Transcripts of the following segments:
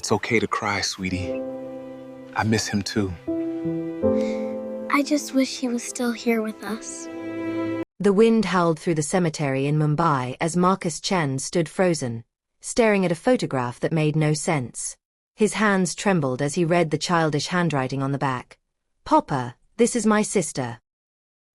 It's okay to cry, sweetie. I miss him too. I just wish he was still here with us. The wind howled through the cemetery in Mumbai as Marcus Chen stood frozen, staring at a photograph that made no sense. His hands trembled as he read the childish handwriting on the back. "Papa, this is my sister."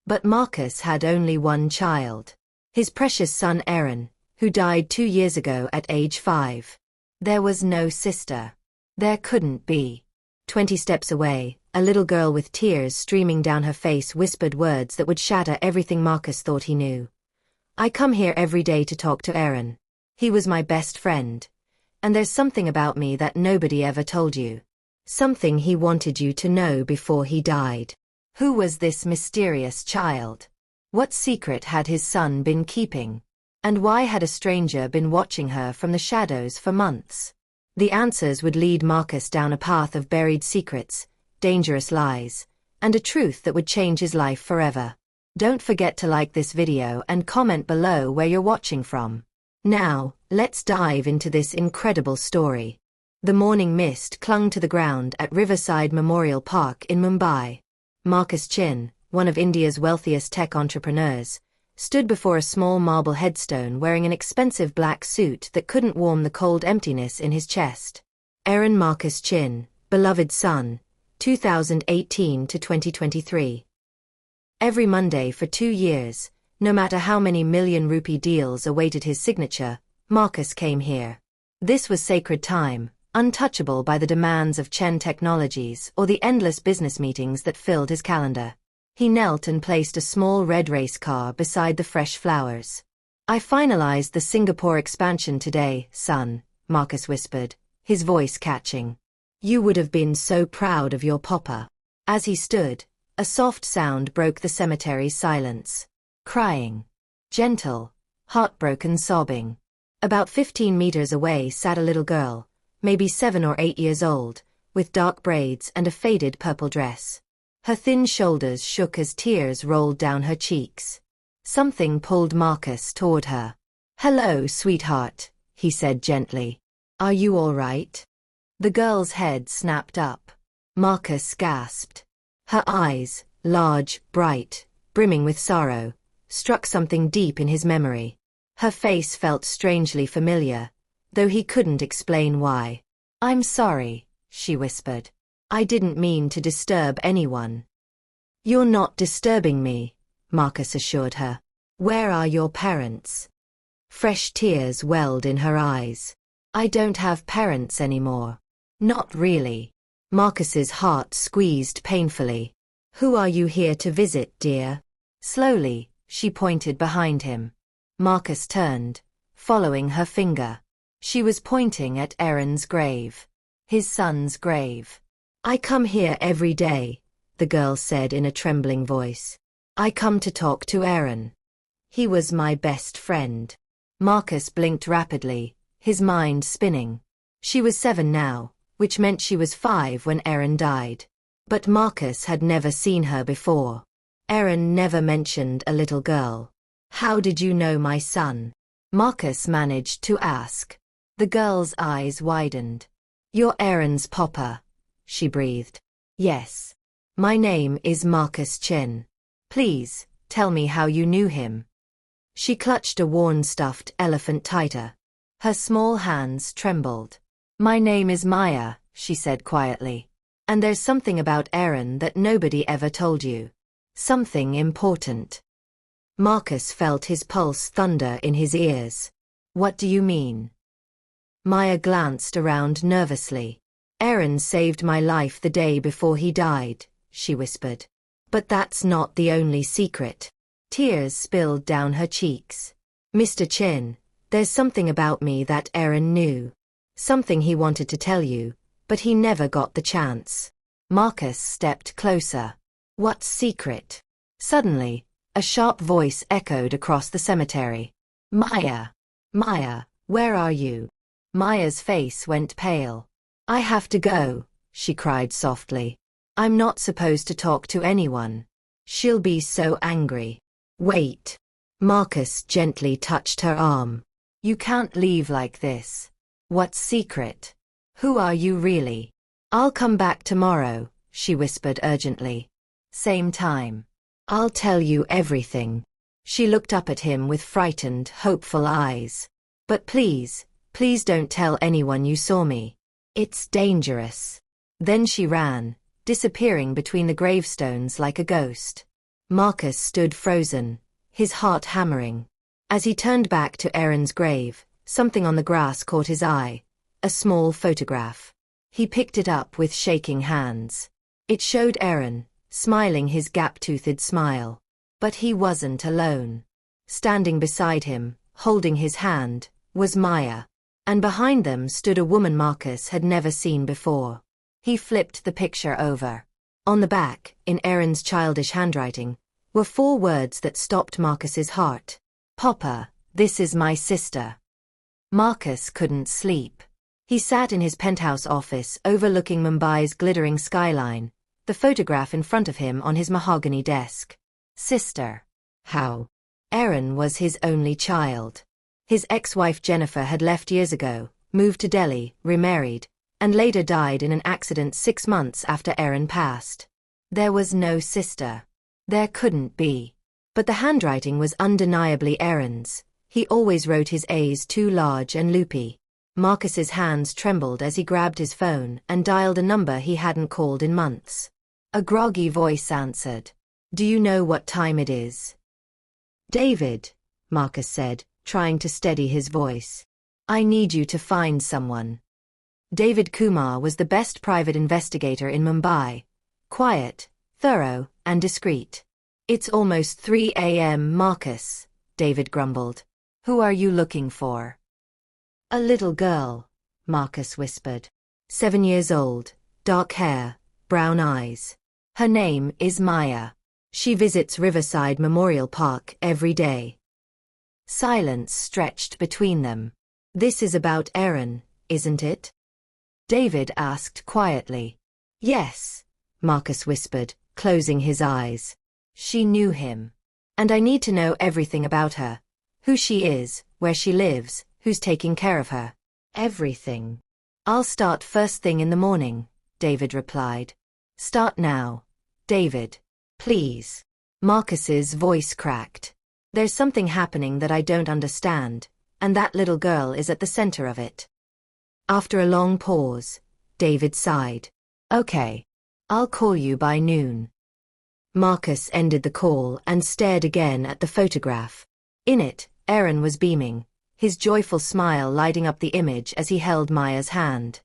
But Marcus had only one child. His precious son Aaron, who died 2 years ago at age 5. There was no sister. There couldn't be. 20 steps away, a little girl with tears streaming down her face whispered words that would shatter everything Marcus thought he knew. "I come here every day to talk to Aaron. He was my best friend. And there's something about me that nobody ever told you. Something he wanted you to know before he died." Who was this mysterious child? What secret had his son been keeping? And why had a stranger been watching her from the shadows for months? The answers would lead Marcus down a path of buried secrets, dangerous lies, and a truth that would change his life forever. Don't forget to like this video and comment below where you're watching from. Now, let's dive into this incredible story. The morning mist clung to the ground at Riverside Memorial Park in Mumbai. Marcus Chen, one of India's wealthiest tech entrepreneurs, stood before a small marble headstone wearing an expensive black suit that couldn't warm the cold emptiness in his chest. Aaron Marcus Chen, beloved son, 2018 to 2023. Every Monday for 2 years, no matter how many million-rupee deals awaited his signature, Marcus came here. This was sacred time, untouchable by the demands of Chen Technologies or the endless business meetings that filled his calendar. He knelt and placed a small red race car beside the fresh flowers. "I finalized the Singapore expansion today, son," Marcus whispered, his voice catching. "You would have been so proud of your papa." As he stood, a soft sound broke the cemetery's silence. Crying. Gentle, heartbroken sobbing. About 15 meters away sat a little girl, maybe 7 or 8 years old, with dark braids and a faded purple dress. Her thin shoulders shook as tears rolled down her cheeks. Something pulled Marcus toward her. "Hello, sweetheart," he said gently. "Are you all right?" The girl's head snapped up. Marcus gasped. Her eyes, large, bright, brimming with sorrow, struck something deep in his memory. Her face felt strangely familiar, though he couldn't explain why. "I'm sorry," she whispered. "I didn't mean to disturb anyone." "You're not disturbing me," Marcus assured her. "Where are your parents?" Fresh tears welled in her eyes. "I don't have parents anymore." "Not really." Marcus's heart squeezed painfully. "Who are you here to visit, dear?" Slowly, she pointed behind him. Marcus turned, following her finger. She was pointing at Aaron's grave. His son's grave. "I come here every day," the girl said in a trembling voice. "I come to talk to Aaron. He was my best friend." Marcus blinked rapidly, his mind spinning. She was 7 now, which meant she was 5 when Aaron died. But Marcus had never seen her before. Aaron never mentioned a little girl. "How did you know my son?" Marcus managed to ask. The girl's eyes widened. "You're Aaron's papa," she breathed. "Yes. My name is Marcus Chen. Please, tell me how you knew him." She clutched a worn stuffed elephant tighter. Her small hands trembled. "My name is Maya," she said quietly. "And there's something about Aaron that nobody ever told you. Something important." Marcus felt his pulse thunder in his ears. "What do you mean?" Maya glanced around nervously. "Aaron saved my life the day before he died," she whispered. "But that's not the only secret." Tears spilled down her cheeks. "Mr. Chen, there's something about me that Aaron knew. Something he wanted to tell you, but he never got the chance." Marcus stepped closer. "What secret?" Suddenly, a sharp voice echoed across the cemetery. "Maya! Maya, where are you?" Maya's face went pale. "I have to go," she cried softly. "I'm not supposed to talk to anyone. She'll be so angry." "Wait." Marcus gently touched her arm. "You can't leave like this." "What secret?" Who are you really? I'll come back tomorrow, she whispered urgently. Same time. I'll tell you everything. She looked up at him with frightened, hopeful eyes. But please, please don't tell anyone you saw me. It's dangerous. Then she ran, disappearing between the gravestones like a ghost. Marcus stood frozen, his heart hammering. As he turned back to Erin's grave, something on the grass caught his eye, a small photograph. He picked it up with shaking hands. It showed Erin, smiling his gap-toothed smile. But he wasn't alone. Standing beside him, holding his hand, was Maya. And behind them stood a woman Marcus had never seen before. He flipped the picture over. On the back, in Erin's childish handwriting, were 4 words that stopped Marcus's heart. Papa, this is my sister. Marcus couldn't sleep. He sat in his penthouse office overlooking Mumbai's glittering skyline, the photograph in front of him on his mahogany desk. Sister. How? Erin was his only child. His ex-wife Jennifer had left years ago, moved to Delhi, remarried, and later died in an accident 6 months after Erin passed. There was no sister. There couldn't be. But the handwriting was undeniably Erin's. He always wrote his A's too large and loopy. Marcus's hands trembled as he grabbed his phone and dialed a number he hadn't called in months. A groggy voice answered. Do you know what time it is? David, Marcus said, trying to steady his voice. I need you to find someone. David Kumar was the best private investigator in Mumbai. Quiet, thorough, and discreet. It's almost 3 a.m., Marcus, David grumbled. Who are you looking for? A little girl, Marcus whispered. 7 years old, dark hair, brown eyes. Her name is Maya. She visits Riverside Memorial Park every day. Silence stretched between them. This is about Erin, isn't it? David asked quietly. Yes, Marcus whispered, closing his eyes. She knew him. And I need to know everything about her. Who she is, where she lives, who's taking care of her. Everything. I'll start first thing in the morning, David replied. Start now, David. Please. Marcus's voice cracked. There's something happening that I don't understand, and that little girl is at the center of it. After a long pause, David sighed. Okay. I'll call you by noon. Marcus ended the call and stared again at the photograph. In it, Erin was beaming, his joyful smile lighting up the image as he held Maya's hand.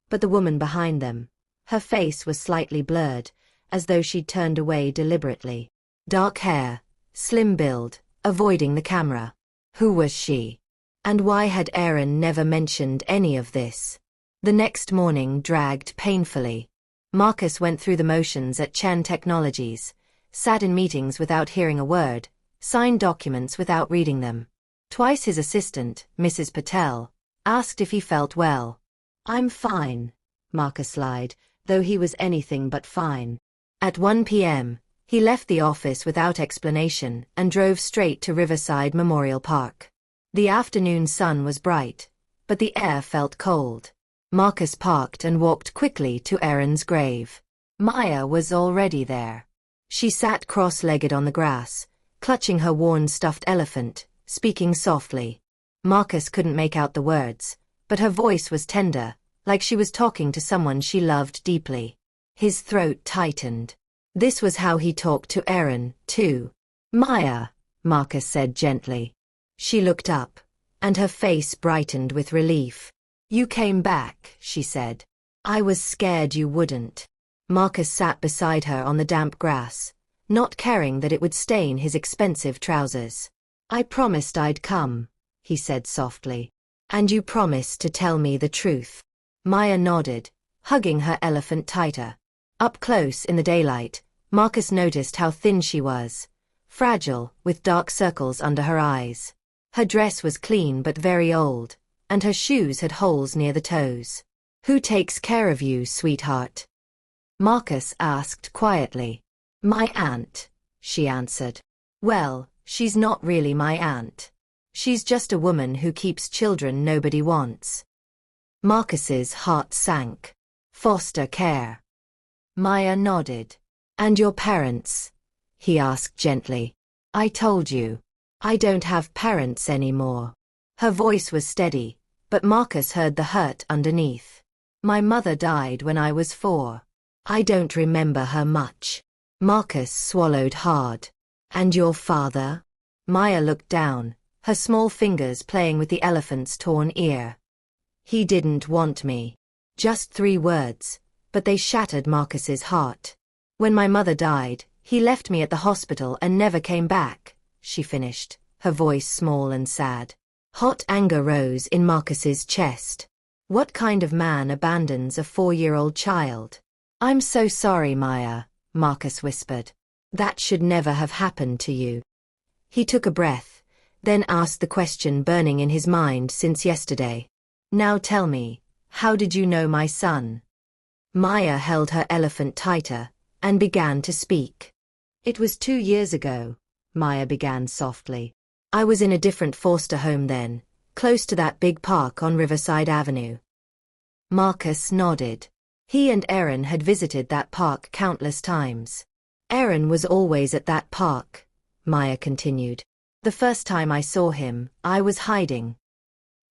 But the woman behind them, her face was slightly blurred, as though she'd turned away deliberately. Dark hair, slim build, avoiding the camera. Who was she? And why had Erin never mentioned any of this? The next morning dragged painfully. Marcus went through the motions at Chen Technologies, sat in meetings without hearing a word, signed documents without reading them. Twice his assistant, Mrs. Patel, asked if he felt well. I'm fine, Marcus lied, though he was anything but fine. At 1 p.m., he left the office without explanation and drove straight to Riverside Memorial Park. The afternoon sun was bright, but the air felt cold. Marcus parked and walked quickly to Erin's grave. Maya was already there. She sat cross-legged on the grass, clutching her worn stuffed elephant, speaking softly. Marcus couldn't make out the words, but her voice was tender, like she was talking to someone she loved deeply. His throat tightened. This was how he talked to Erin, too. Maya, Marcus said gently. She looked up, and her face brightened with relief. You came back, she said. I was scared you wouldn't. Marcus sat beside her on the damp grass, not caring that it would stain his expensive trousers. I promised I'd come, he said softly. And you promised to tell me the truth. Maya nodded, hugging her elephant tighter. Up close in the daylight, Marcus noticed how thin she was, fragile, with dark circles under her eyes. Her dress was clean but very old, and her shoes had holes near the toes. Who takes care of you, sweetheart? Marcus asked quietly. My aunt, she answered. Well, she's not really my aunt. She's just a woman who keeps children nobody wants. Marcus's heart sank. Foster care. Maya nodded. And your parents? He asked gently. I told you. I don't have parents anymore. Her voice was steady, but Marcus heard the hurt underneath. My mother died when I was 4. I don't remember her much. Marcus swallowed hard. And your father? Maya looked down, her small fingers playing with the elephant's torn ear. He didn't want me. Just 3 words, but they shattered Marcus's heart. When my mother died, he left me at the hospital and never came back, she finished, her voice small and sad. Hot anger rose in Marcus's chest. What kind of man abandons a 4-year-old child? I'm so sorry, Maya, Marcus whispered. That should never have happened to you. He took a breath, then asked the question burning in his mind since yesterday. Now tell me, how did you know my son? Maya held her elephant tighter and began to speak. It was 2 years ago, Maya began softly. I was in a different foster home then, close to that big park on Riverside Avenue. Marcus nodded. He and Erin had visited that park countless times. Erin was always at that park, Maya continued. The first time I saw him, I was hiding.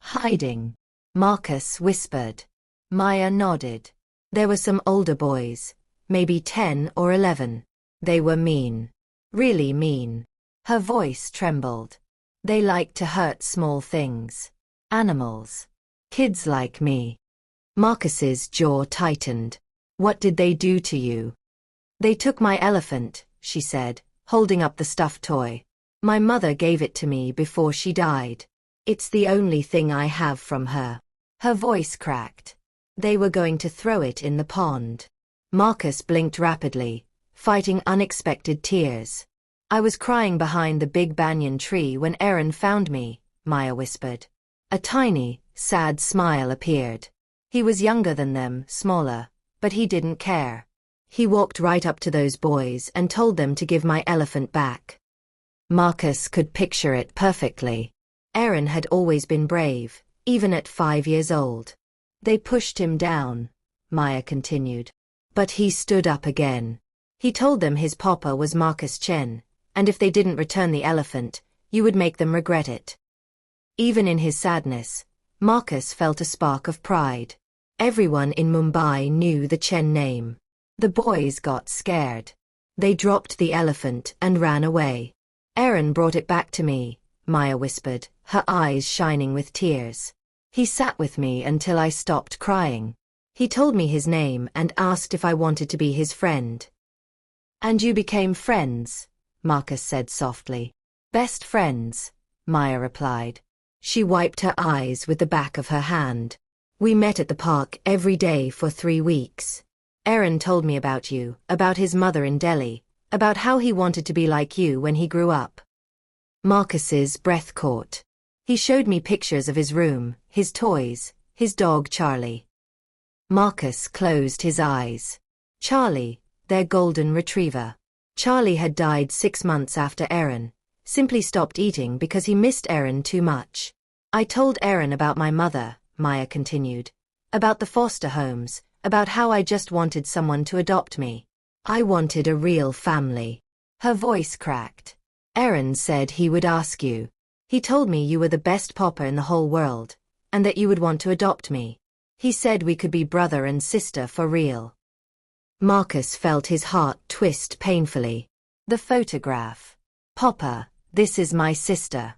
Hiding? Marcus whispered. Maya nodded. There were some older boys, maybe 10 or 11. They were mean. Really mean. Her voice trembled. They liked to hurt small things. Animals. Kids like me. Marcus's jaw tightened. What did they do to you? They took my elephant, she said, holding up the stuffed toy. My mother gave it to me before she died. It's the only thing I have from her. Her voice cracked. They were going to throw it in the pond. Marcus blinked rapidly, fighting unexpected tears. I was crying behind the big banyan tree when Erin found me, Maya whispered. A tiny, sad smile appeared. He was younger than them, smaller, but he didn't care. He walked right up to those boys and told them to give my elephant back. Marcus could picture it perfectly. Erin had always been brave, even at 5 years old. They pushed him down, Maya continued. But he stood up again. He told them his papa was Marcus Chen, and if they didn't return the elephant, you would make them regret it. Even in his sadness, Marcus felt a spark of pride. Everyone in Mumbai knew the Chen name. The boys got scared. They dropped the elephant and ran away. Erin brought it back to me, Maya whispered, her eyes shining with tears. He sat with me until I stopped crying. He told me his name and asked if I wanted to be his friend. And you became friends, Marcus said softly. Best friends, Maya replied. She wiped her eyes with the back of her hand. We met at the park every day for 3 weeks. Erin told me about you, about his mother in Delhi, about how he wanted to be like you when he grew up. Marcus's breath caught. He showed me pictures of his room, his toys, his dog Charlie. Marcus closed his eyes. Charlie, their golden retriever. Charlie had died 6 months after Erin, simply stopped eating because he missed Erin too much. I told Erin about my mother, Maya continued. About the foster homes, about how I just wanted someone to adopt me. I wanted a real family. Her voice cracked. Erin said he would ask you. He told me you were the best papa in the whole world, and that you would want to adopt me. He said we could be brother and sister for real. Marcus felt his heart twist painfully. The photograph. Papa, this is my sister.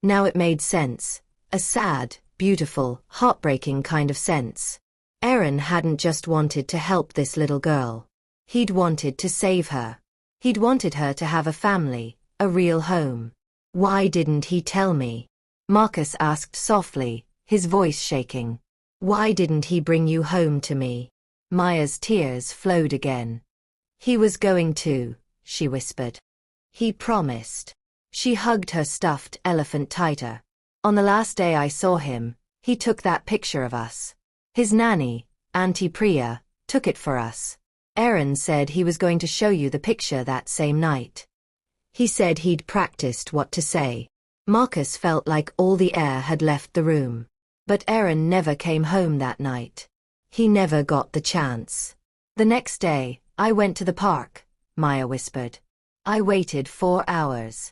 Now it made sense. A sad, beautiful, heartbreaking kind of sense. Erin hadn't just wanted to help this little girl. He'd wanted to save her. He'd wanted her to have a family, a real home. Why didn't he tell me? Marcus asked softly, his voice shaking. Why didn't he bring you home to me? Maya's tears flowed again. He was going to, she whispered. He promised. She hugged her stuffed elephant tighter. On the last day I saw him, he took that picture of us. His nanny, Auntie Priya, took it for us. Erin said he was going to show you the picture that same night. He said he'd practiced what to say. Marcus felt like all the air had left the room. But Aaron never came home that night. He never got the chance. The next day, I went to the park, Maya whispered. I waited 4 hours.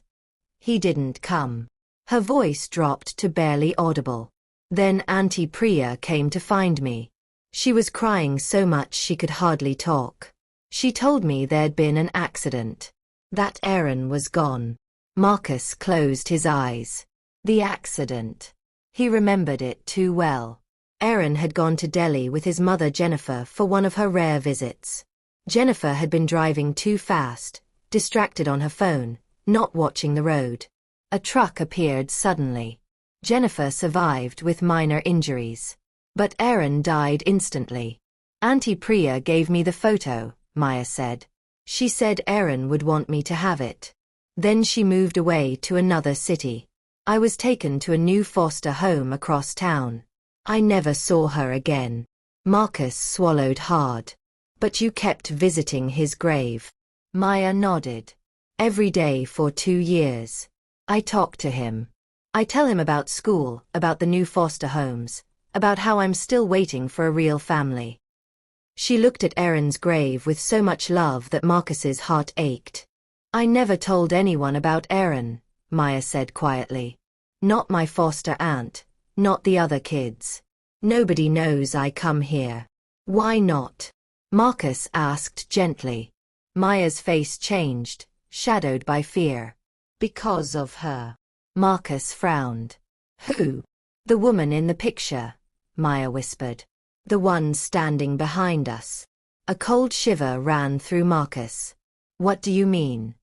He didn't come. Her voice dropped to barely audible. Then Auntie Priya came to find me. She was crying so much she could hardly talk. She told me there'd been an accident. That Aaron was gone. Marcus closed his eyes. The accident. He remembered it too well. Aaron had gone to Delhi with his mother Jennifer for one of her rare visits. Jennifer had been driving too fast, distracted on her phone, not watching the road. A truck appeared suddenly. Jennifer survived with minor injuries. But Aaron died instantly. Auntie Priya gave me the photo, Maya said. She said Aaron would want me to have it. Then she moved away to another city. I was taken to a new foster home across town. I never saw her again. Marcus swallowed hard. But you kept visiting his grave. Maya nodded. Every day for 2 years. I talk to him. I tell him about school, about the new foster homes, about how I'm still waiting for a real family. She looked at Aaron's grave with so much love that Marcus's heart ached. I never told anyone about Aaron, Maya said quietly. Not my foster aunt, not the other kids. Nobody knows I come here. Why not? Marcus asked gently. Maya's face changed, shadowed by fear. Because of her. Marcus frowned. Who? The woman in the picture, Maya whispered. The one standing behind us. A cold shiver ran through Marcus. What do you mean?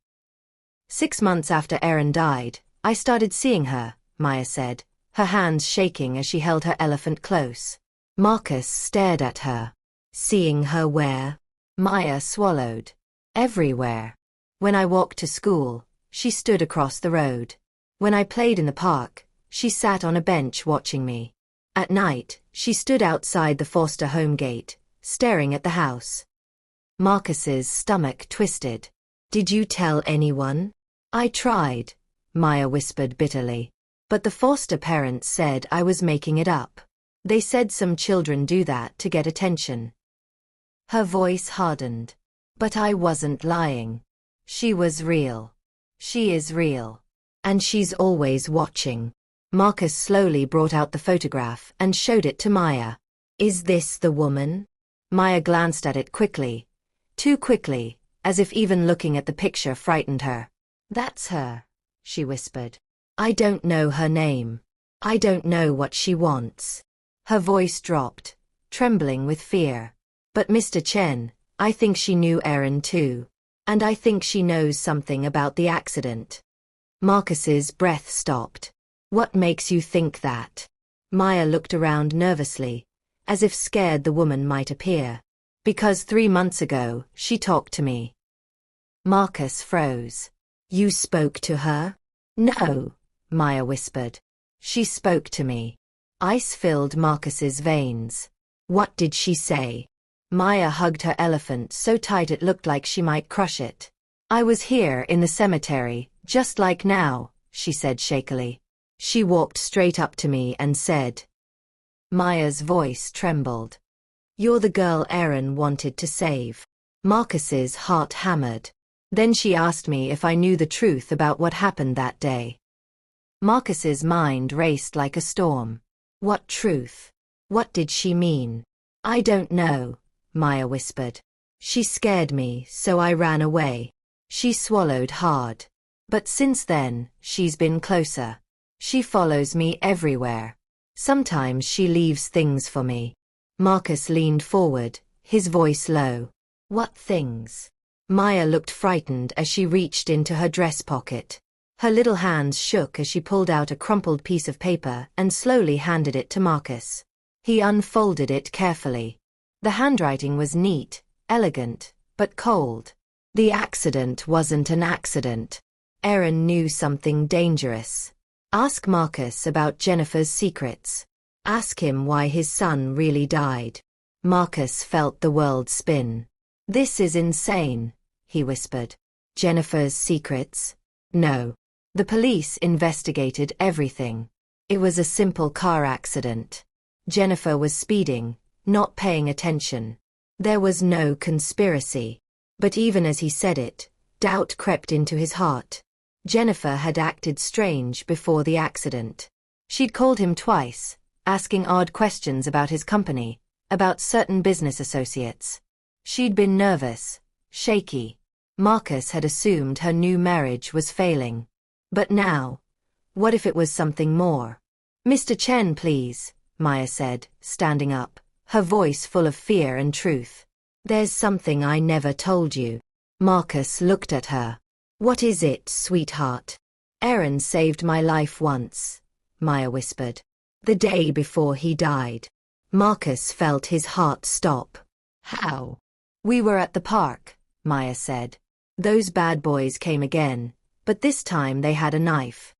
6 months after Aaron died, I started seeing her, Maya said, her hands shaking as she held her elephant close. Marcus stared at her. Seeing her where? Maya swallowed. Everywhere. When I walked to school, she stood across the road. When I played in the park, she sat on a bench watching me. At night, she stood outside the foster home gate, staring at the house. Marcus's stomach twisted. Did you tell anyone? I tried, Maya whispered bitterly. But the foster parents said I was making it up. They said some children do that to get attention. Her voice hardened. But I wasn't lying. She was real. She is real. And she's always watching. Marcus slowly brought out the photograph and showed it to Maya. Is this the woman? Maya glanced at it quickly. Too quickly, as if even looking at the picture frightened her. That's her, she whispered. I don't know her name. I don't know what she wants. Her voice dropped, trembling with fear. But Mr. Chen, I think she knew Aaron too. And I think she knows something about the accident. Marcus's breath stopped. What makes you think that? Maya looked around nervously, as if scared the woman might appear. Because 3 months ago, she talked to me. Marcus froze. You spoke to her? No, Maya whispered. She spoke to me. Ice filled Marcus's veins. What did she say? Maya hugged her elephant so tight it looked like she might crush it. I was here in the cemetery, just like now, she said shakily. She walked straight up to me and said. Maya's voice trembled. You're the girl Aaron wanted to save. Marcus's heart hammered. Then she asked me if I knew the truth about what happened that day. Marcus's mind raced like a storm. What truth? What did she mean? I don't know, Maya whispered. She scared me, so I ran away. She swallowed hard. But since then, she's been closer. She follows me everywhere. Sometimes she leaves things for me. Marcus leaned forward, his voice low. What things? Maya looked frightened as she reached into her dress pocket. Her little hands shook as she pulled out a crumpled piece of paper and slowly handed it to Marcus. He unfolded it carefully. The handwriting was neat, elegant, but cold. The accident wasn't an accident. Aaron knew something dangerous. Ask Marcus about Jennifer's secrets. Ask him why his son really died. Marcus felt the world spin. This is insane, he whispered. Jennifer's secrets? No. The police investigated everything. It was a simple car accident. Jennifer was speeding, not paying attention. There was no conspiracy. But even as he said it, doubt crept into his heart. Jennifer had acted strange before the accident. She'd called him twice, asking odd questions about his company, about certain business associates. She'd been nervous, shaky. Marcus had assumed her new marriage was failing. But now, what if it was something more? "Mr. Chen, please," Maya said, standing up, her voice full of fear and truth. "There's something I never told you." Marcus looked at her. "What is it, sweetheart?" "Aaron saved my life once," Maya whispered. "The day before he died." Marcus felt his heart stop. "How?" "We were at the park," Maya said. "Those bad boys came again, but this time they had a knife."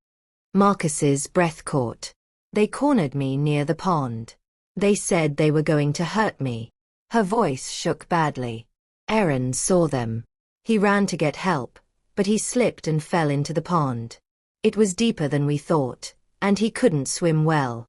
Marcus's breath caught. "They cornered me near the pond. They said they were going to hurt me." Her voice shook badly. "Aaron saw them. He ran to get help, but he slipped and fell into the pond. It was deeper than we thought, and he couldn't swim well."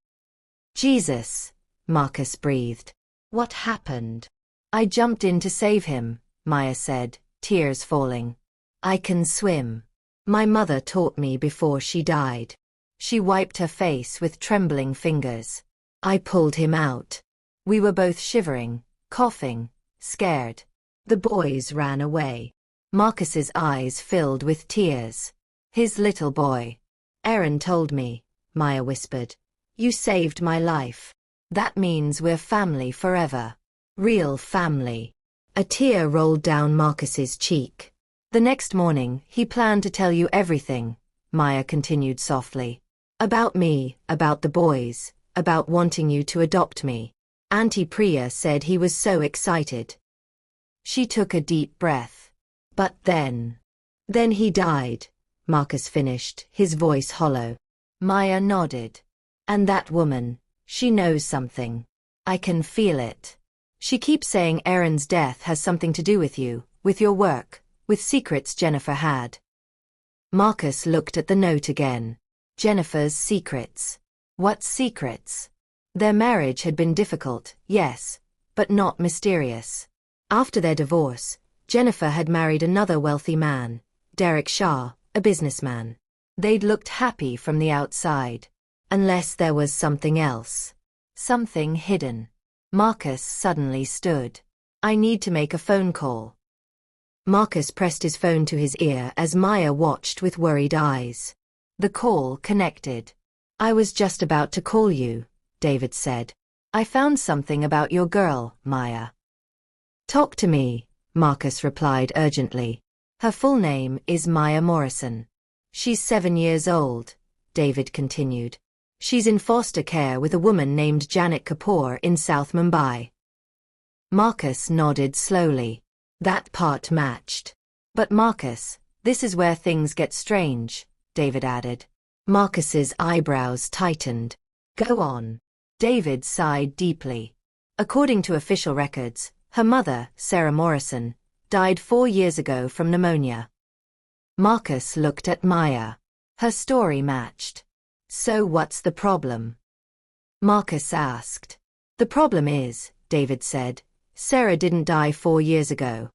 "Jesus," Marcus breathed. "What happened?" "I jumped in to save him," Maya said, tears falling. "I can swim. My mother taught me before she died." She wiped her face with trembling fingers. "I pulled him out. We were both shivering, coughing, scared. The boys ran away." Marcus's eyes filled with tears. "His little boy. Aaron told me," Maya whispered. "You saved my life. That means we're family forever. Real family." A tear rolled down Marcus's cheek. "The next morning, he planned to tell you everything," Maya continued softly. "About me, about the boys, about wanting you to adopt me. Auntie Priya said he was so excited." She took a deep breath. "But then he died," Marcus finished, his voice hollow. Maya nodded. "And that woman, she knows something. I can feel it. She keeps saying Aaron's death has something to do with you, with your work, with secrets Jennifer had." Marcus looked at the note again. Jennifer's secrets. What secrets? Their marriage had been difficult, yes, but not mysterious. After their divorce, Jennifer had married another wealthy man, Derek Shah, a businessman. They'd looked happy from the outside. Unless there was something else. Something hidden. Marcus suddenly stood. "I need to make a phone call." Marcus pressed his phone to his ear as Maya watched with worried eyes. The call connected. "I was just about to call you," David said. "I found something about your girl, Maya." "Talk to me," Marcus replied urgently. "Her full name is Maya Morrison. She's 7 years old," David continued. "She's in foster care with a woman named Janet Kapoor in South Mumbai." Marcus nodded slowly. That part matched. "But Marcus, this is where things get strange," David added. Marcus's eyebrows tightened. "Go on." David sighed deeply. "According to official records, her mother, Sarah Morrison, died 4 years ago from pneumonia." Marcus looked at Maya. Her story matched. "So what's the problem?" Marcus asked. "The problem is," David said, "Sarah didn't die 4 years ago."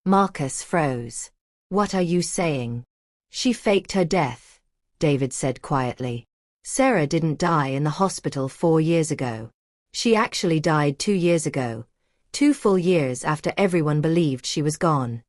Marcus froze. "What are you saying?" "She faked her death," David said quietly. "Sarah didn't die in the hospital 4 years ago. She actually died 2 years ago, 2 full years after everyone believed she was gone."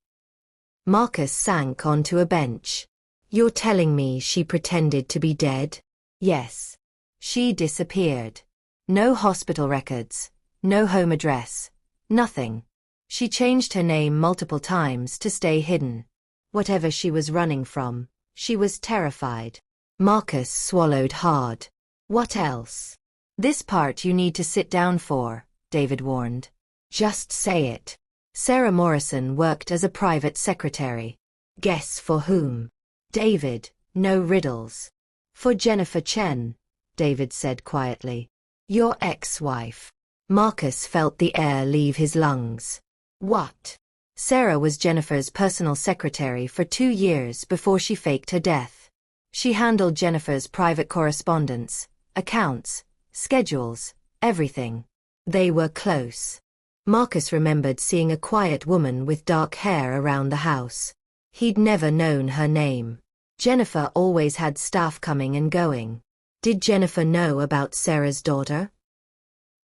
Marcus sank onto a bench. "You're telling me she pretended to be dead?" "Yes. She disappeared. No hospital records, no home address, nothing. She changed her name multiple times to stay hidden. Whatever she was running from, she was terrified." Marcus swallowed hard. "What else?" "This part you need to sit down for," David warned. "Just say it." Sarah Morrison worked as a private secretary. "Guess for whom?" "David, no riddles." "For Jennifer Chen," David said quietly. "Your ex-wife." Marcus felt the air leave his lungs. "What?" "Sarah was Jennifer's personal secretary for 2 years before she faked her death. She handled Jennifer's private correspondence, accounts, schedules, everything. They were close. Marcus remembered seeing a quiet woman with dark hair around the house. He'd never known her name. Jennifer always had staff coming and going. Did Jennifer know about Sarah's daughter?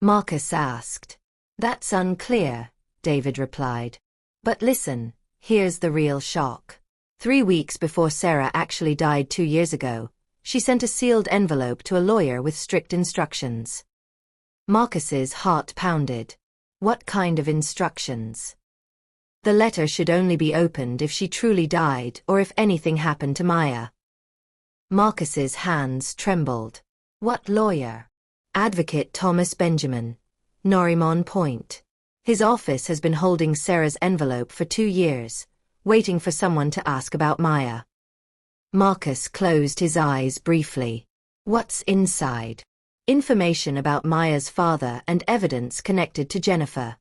Marcus asked. That's unclear, David replied. But listen, here's the real shock. 3 weeks before Sarah actually died 2 years ago, she sent a sealed envelope to a lawyer with strict instructions. Marcus's heart pounded. What kind of instructions? The letter should only be opened if she truly died or if anything happened to Maya. Marcus's hands trembled. What lawyer? Advocate Thomas Benjamin, Norrimon Point. His office has been holding Sarah's envelope for 2 years, waiting for someone to ask about Maya. Marcus closed his eyes briefly. What's inside? Information about Maya's father and evidence connected to Jennifer.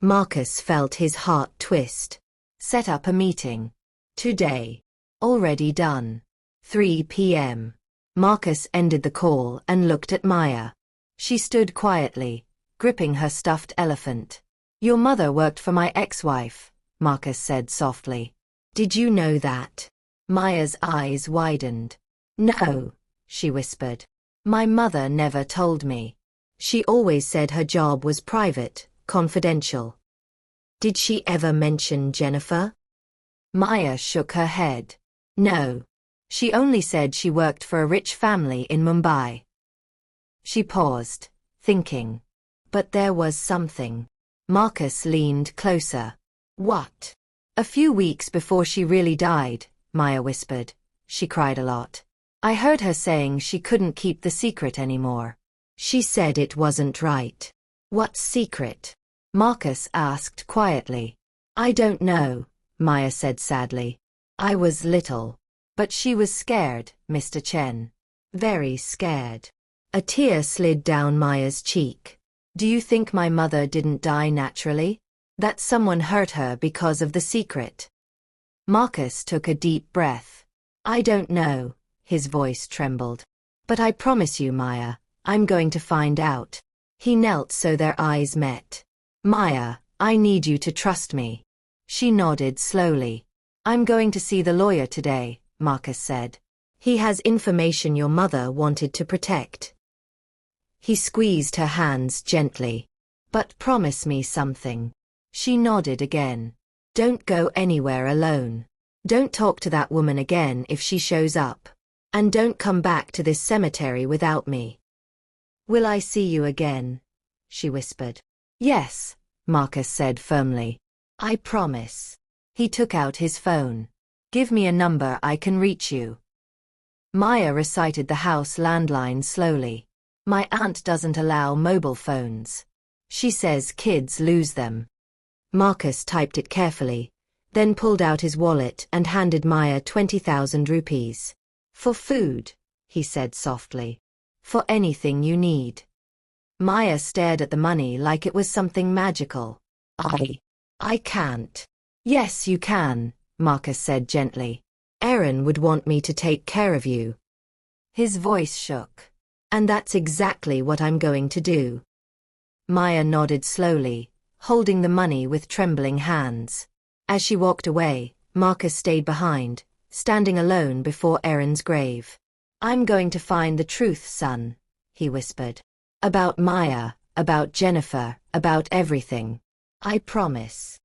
Marcus felt his heart twist. Set up a meeting. Today. Already done. 3 p.m. Marcus ended the call and looked at Maya. She stood quietly, gripping her stuffed elephant. Your mother worked for my ex-wife, Marcus said softly. Did you know that? Maya's eyes widened. No, she whispered. My mother never told me. She always said her job was private, confidential. Did she ever mention Jennifer? Maya shook her head. No. She only said she worked for a rich family in Mumbai. She paused, thinking. But there was something. Marcus leaned closer. What? A few weeks before she really died, Maya whispered. She cried a lot. I heard her saying she couldn't keep the secret anymore. She said it wasn't right. What secret? Marcus asked quietly. I don't know, Maya said sadly. I was little. But she was scared, Mr. Chen. Very scared. A tear slid down Maya's cheek. Do you think my mother didn't die naturally? That someone hurt her because of the secret? Marcus took a deep breath. I don't know. His voice trembled. But I promise you, Maya, I'm going to find out. He knelt so their eyes met. Maya, I need you to trust me. She nodded slowly. I'm going to see the lawyer today, Marcus said. He has information your mother wanted to protect. He squeezed her hands gently. But promise me something. She nodded again. Don't go anywhere alone. Don't talk to that woman again if she shows up. And don't come back to this cemetery without me. Will I see you again? She whispered. Yes, Marcus said firmly. I promise. He took out his phone. Give me a number I can reach you. Maya recited the house landline slowly. My aunt doesn't allow mobile phones. She says kids lose them. Marcus typed it carefully, then pulled out his wallet and handed Maya 20,000 rupees. For food, he said softly. For anything you need. Maya stared at the money like it was something magical. I can't. Yes, you can, Marcus said gently. Aaron would want me to take care of you. His voice shook. And that's exactly what I'm going to do. Maya nodded slowly, holding the money with trembling hands. As she walked away, Marcus stayed behind, standing alone before Aaron's grave. I'm going to find the truth, son, he whispered. About Maya, about Jennifer, about everything. I promise.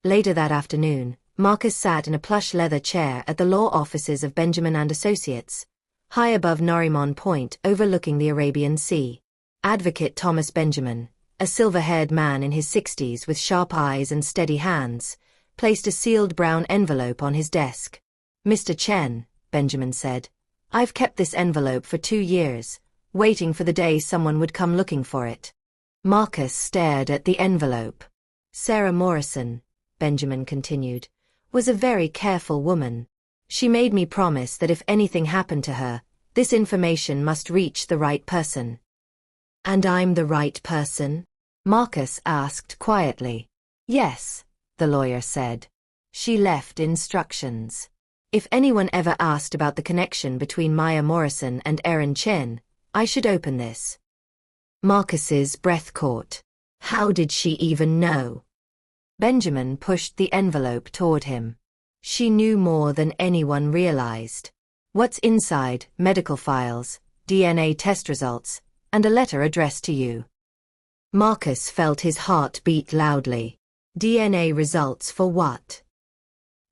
Later that afternoon, Marcus sat in a plush leather chair at the law offices of Benjamin and Associates, high above Norrimon Point overlooking the Arabian Sea. Advocate Thomas Benjamin, a silver-haired man in his 60s with sharp eyes and steady hands, placed a sealed brown envelope on his desk. Mr. Chen, Benjamin said, I've kept this envelope for 2 years, waiting for the day someone would come looking for it. Marcus stared at the envelope. Sarah Morrison, Benjamin continued, was a very careful woman. She made me promise that if anything happened to her, this information must reach the right person. And I'm the right person? Marcus asked quietly. Yes, the lawyer said. She left instructions. If anyone ever asked about the connection between Maya Morrison and Aaron Chen, I should open this. Marcus's breath caught. How did she even know? Benjamin pushed the envelope toward him. She knew more than anyone realized. What's inside? Medical files, DNA test results, and a letter addressed to you. Marcus felt his heart beat loudly. DNA results for what?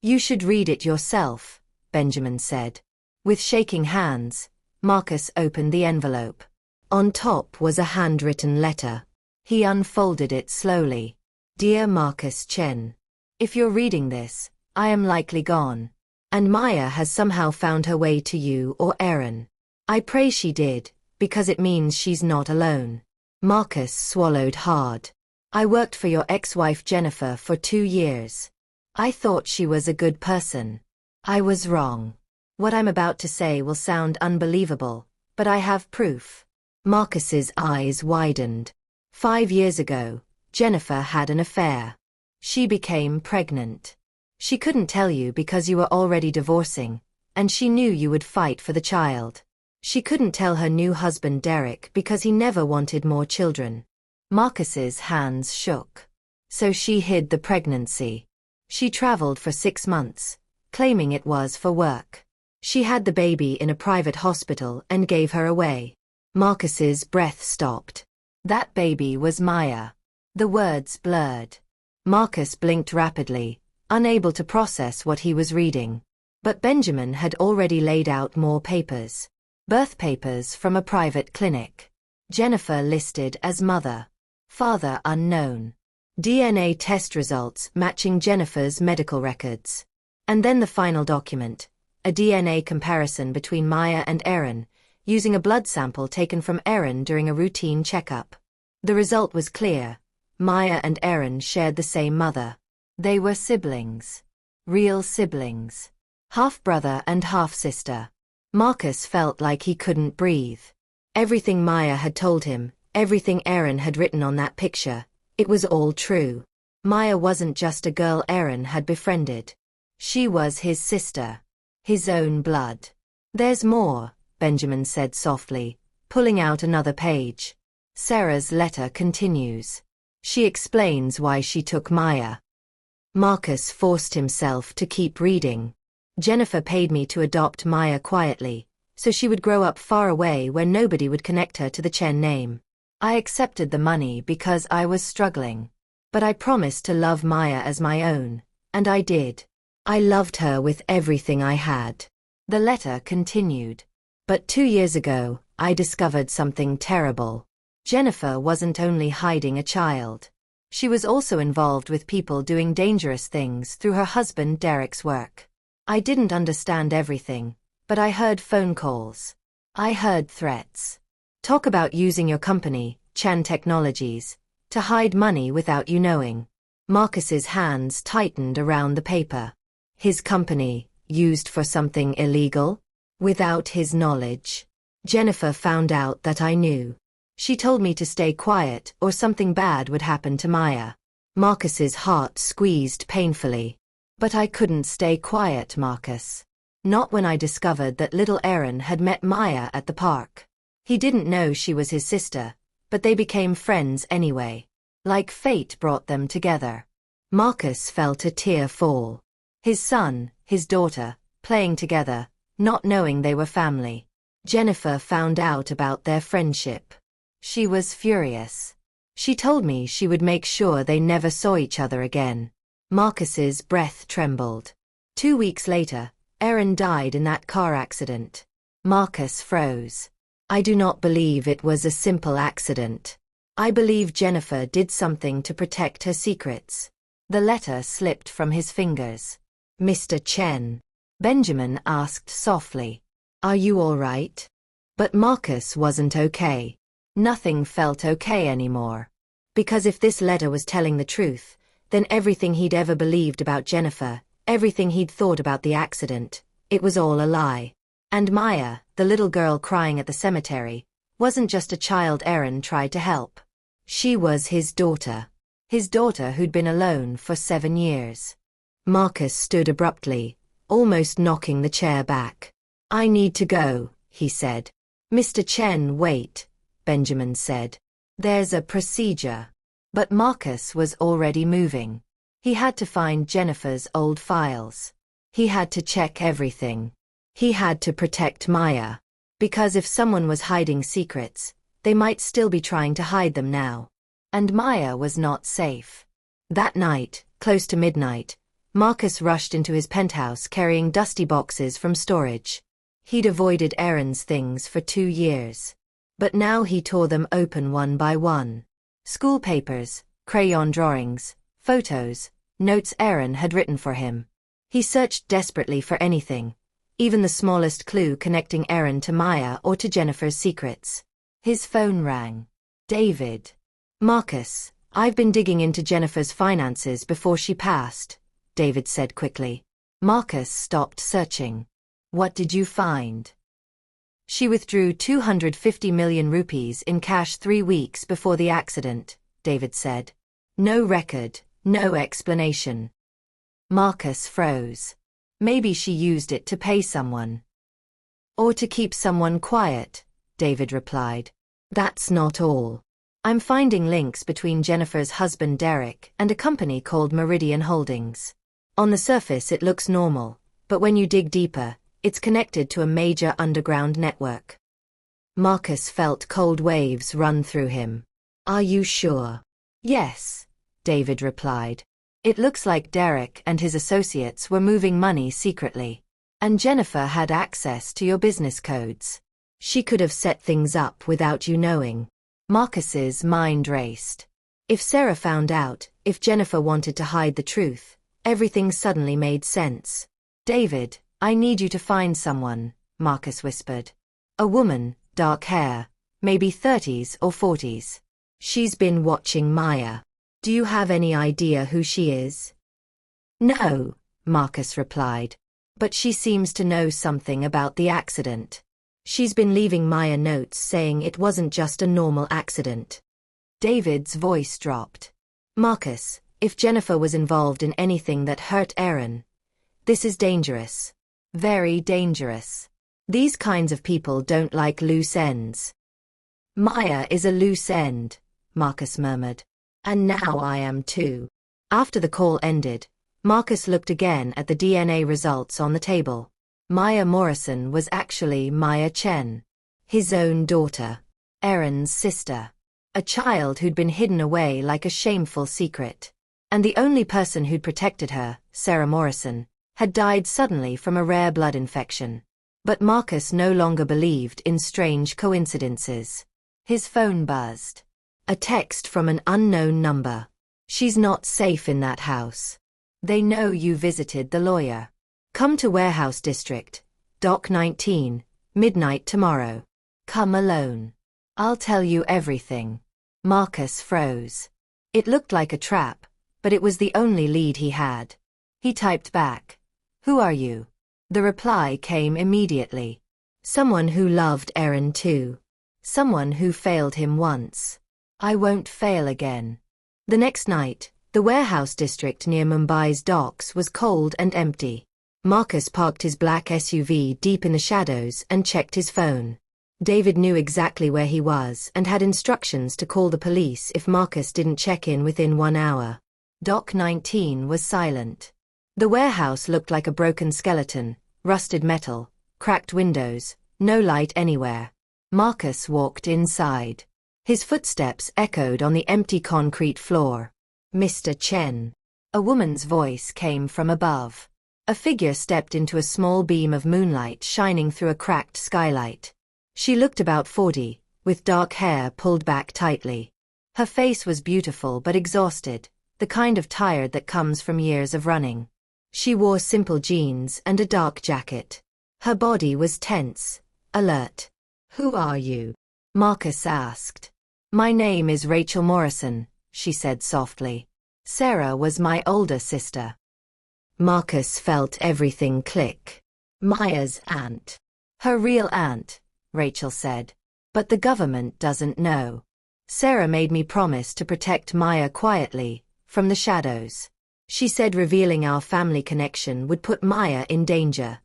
You should read it yourself, Benjamin said. With shaking hands, Marcus opened the envelope. On top was a handwritten letter. He unfolded it slowly. Dear Marcus Chen, if you're reading this, I am likely gone. And Maya has somehow found her way to you or Aaron. I pray she did, because it means she's not alone. Marcus swallowed hard. I worked for your ex-wife Jennifer for 2 years. I thought she was a good person. I was wrong. What I'm about to say will sound unbelievable, but I have proof. Marcus's eyes widened. 5 years ago, Jennifer had an affair. She became pregnant. She couldn't tell you because you were already divorcing, and she knew you would fight for the child. She couldn't tell her new husband Derek because he never wanted more children. Marcus's hands shook. So she hid the pregnancy. She traveled for 6 months, claiming it was for work. She had the baby in a private hospital and gave her away. Marcus's breath stopped. That baby was Maya. The words blurred. Marcus blinked rapidly, unable to process what he was reading. But Benjamin had already laid out more papers. Birth papers from a private clinic. Jennifer listed as mother. Father unknown. DNA test results matching Jennifer's medical records. And then the final document, a DNA comparison between Maya and Aaron, using a blood sample taken from Aaron during a routine checkup. The result was clear. Maya and Aaron shared the same mother. They were siblings. Real siblings. Half-brother and half-sister. Marcus felt like he couldn't breathe. Everything Maya had told him, everything Aaron had written on that picture, it was all true. Maya wasn't just a girl Aaron had befriended. She was his sister. His own blood. There's more, Benjamin said softly, pulling out another page. Sarah's letter continues. She explains why she took Maya. Marcus forced himself to keep reading. Jennifer paid me to adopt Maya quietly, so she would grow up far away where nobody would connect her to the Chen name. I accepted the money because I was struggling. But I promised to love Maya as my own, and I did. I loved her with everything I had. The letter continued. But 2 years ago, I discovered something terrible. Jennifer wasn't only hiding a child. She was also involved with people doing dangerous things through her husband Derek's work. I didn't understand everything, but I heard phone calls. I heard threats. Talk about using your company, Chan Technologies, to hide money without you knowing. Marcus's hands tightened around the paper. His company, used for something illegal? Without his knowledge. Jennifer found out that I knew. She told me to stay quiet or something bad would happen to Maya. Marcus's heart squeezed painfully. But I couldn't stay quiet, Marcus. Not when I discovered that little Aaron had met Maya at the park. He didn't know she was his sister, but they became friends anyway. Like fate brought them together. Marcus felt a tear fall. His son, his daughter, playing together, not knowing they were family. Jennifer found out about their friendship. She was furious. She told me she would make sure they never saw each other again. Marcus's breath trembled. 2 weeks later, Aaron died in that car accident. Marcus froze. I do not believe it was a simple accident. I believe Jennifer did something to protect her secrets. The letter slipped from his fingers. Mr. Chen. Benjamin asked softly. Are you all right? But Marcus wasn't okay. Nothing felt okay anymore. Because if this letter was telling the truth, then everything he'd ever believed about Jennifer, everything he'd thought about the accident, it was all a lie. And Maya, the little girl crying at the cemetery, wasn't just a child Aaron tried to help. She was his daughter. His daughter who'd been alone for 7 years. Marcus stood abruptly, almost knocking the chair back. I need to go, he said. Mr. Chen, wait, Benjamin said. There's a procedure. But Marcus was already moving. He had to find Jennifer's old files. He had to check everything. He had to protect Maya. Because if someone was hiding secrets, they might still be trying to hide them now. And Maya was not safe. That night, close to midnight, Marcus rushed into his penthouse carrying dusty boxes from storage. He'd avoided Aaron's things for 2 years. But now he tore them open one by one. School papers, crayon drawings, photos, notes Aaron had written for him. He searched desperately for anything, even the smallest clue connecting Aaron to Maya or to Jennifer's secrets. His phone rang. David. Marcus, I've been digging into Jennifer's finances before she passed, David said quickly. Marcus stopped searching. What did you find? She withdrew 250 million rupees in cash 3 weeks before the accident, David said. No record, no explanation. Marcus froze. Maybe she used it to pay someone. Or to keep someone quiet, David replied. That's not all. I'm finding links between Jennifer's husband Derek and a company called Meridian Holdings. On the surface it looks normal, but when you dig deeper, it's connected to a major underground network. Marcus felt cold waves run through him. Are you sure? Yes, David replied. It looks like Derek and his associates were moving money secretly. And Jennifer had access to your business codes. She could have set things up without you knowing. Marcus's mind raced. If Sarah found out, if Jennifer wanted to hide the truth, everything suddenly made sense. David, I need you to find someone, Marcus whispered. A woman, dark hair, maybe 30s or 40s. She's been watching Maya. Do you have any idea who she is? No, Marcus replied. But she seems to know something about the accident. She's been leaving Maya notes saying it wasn't just a normal accident. David's voice dropped. Marcus, if Jennifer was involved in anything that hurt Aaron, this is dangerous. Very dangerous. These kinds of people don't like loose ends. Maya is a loose end, Marcus murmured. And now I am too. After the call ended, Marcus looked again at the DNA results on the table. Maya Morrison was actually Maya Chen, his own daughter, Aaron's sister. A child who'd been hidden away like a shameful secret. And the only person who'd protected her, Sarah Morrison, had died suddenly from a rare blood infection. But Marcus no longer believed in strange coincidences. His phone buzzed. A text from an unknown number. She's not safe in that house. They know you visited the lawyer. Come to Warehouse District, Dock 19, midnight tomorrow. Come alone. I'll tell you everything. Marcus froze. It looked like a trap, but it was the only lead he had. He typed back. Who are you? The reply came immediately. Someone who loved Aaron too. Someone who failed him once. I won't fail again. The next night, the warehouse district near Mumbai's docks was cold and empty. Marcus parked his black SUV deep in the shadows and checked his phone. David knew exactly where he was and had instructions to call the police if Marcus didn't check in within 1 hour. Dock 19 was silent. The warehouse looked like a broken skeleton, rusted metal, cracked windows, no light anywhere. Marcus walked inside. His footsteps echoed on the empty concrete floor. Mr. Chen. A woman's voice came from above. A figure stepped into a small beam of moonlight shining through a cracked skylight. She looked about 40, with dark hair pulled back tightly. Her face was beautiful but exhausted, the kind of tired that comes from years of running. She wore simple jeans and a dark jacket. Her body was tense, alert. Who are you? Marcus asked. My name is Rachel Morrison, she said softly. Sarah was my older sister. Marcus felt everything click. Maya's aunt. Her real aunt, Rachel said. But the government doesn't know. Sarah made me promise to protect Maya quietly, from the shadows. She said revealing our family connection would put Maya in danger.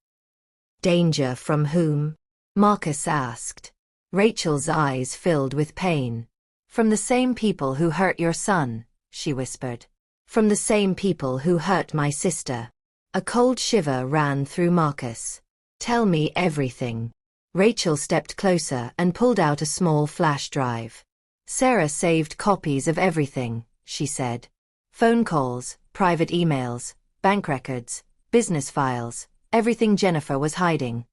Danger from whom? Marcus asked. Rachel's eyes filled with pain. From the same people who hurt your son, she whispered. From the same people who hurt my sister. A cold shiver ran through Marcus. Tell me everything. Rachel stepped closer and pulled out a small flash drive. Sarah saved copies of everything, she said. Phone calls, private emails, bank records, business files, everything Jennifer was hiding.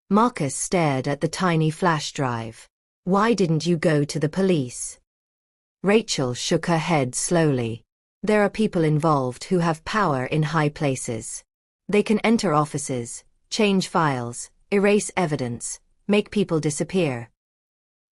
Marcus stared at the tiny flash drive. Why didn't you go to the police? Rachel shook her head slowly. There are people involved who have power in high places. They can enter offices, change files, erase evidence, make people disappear.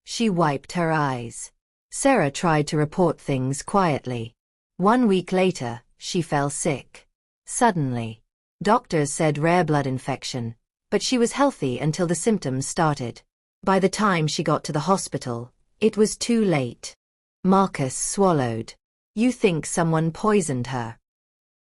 She wiped her eyes. Sarah tried to report things quietly. 1 week later, she fell sick. Suddenly. Doctors said rare blood infection, but she was healthy until the symptoms started. By the time she got to the hospital, it was too late. Marcus swallowed. You think someone poisoned her?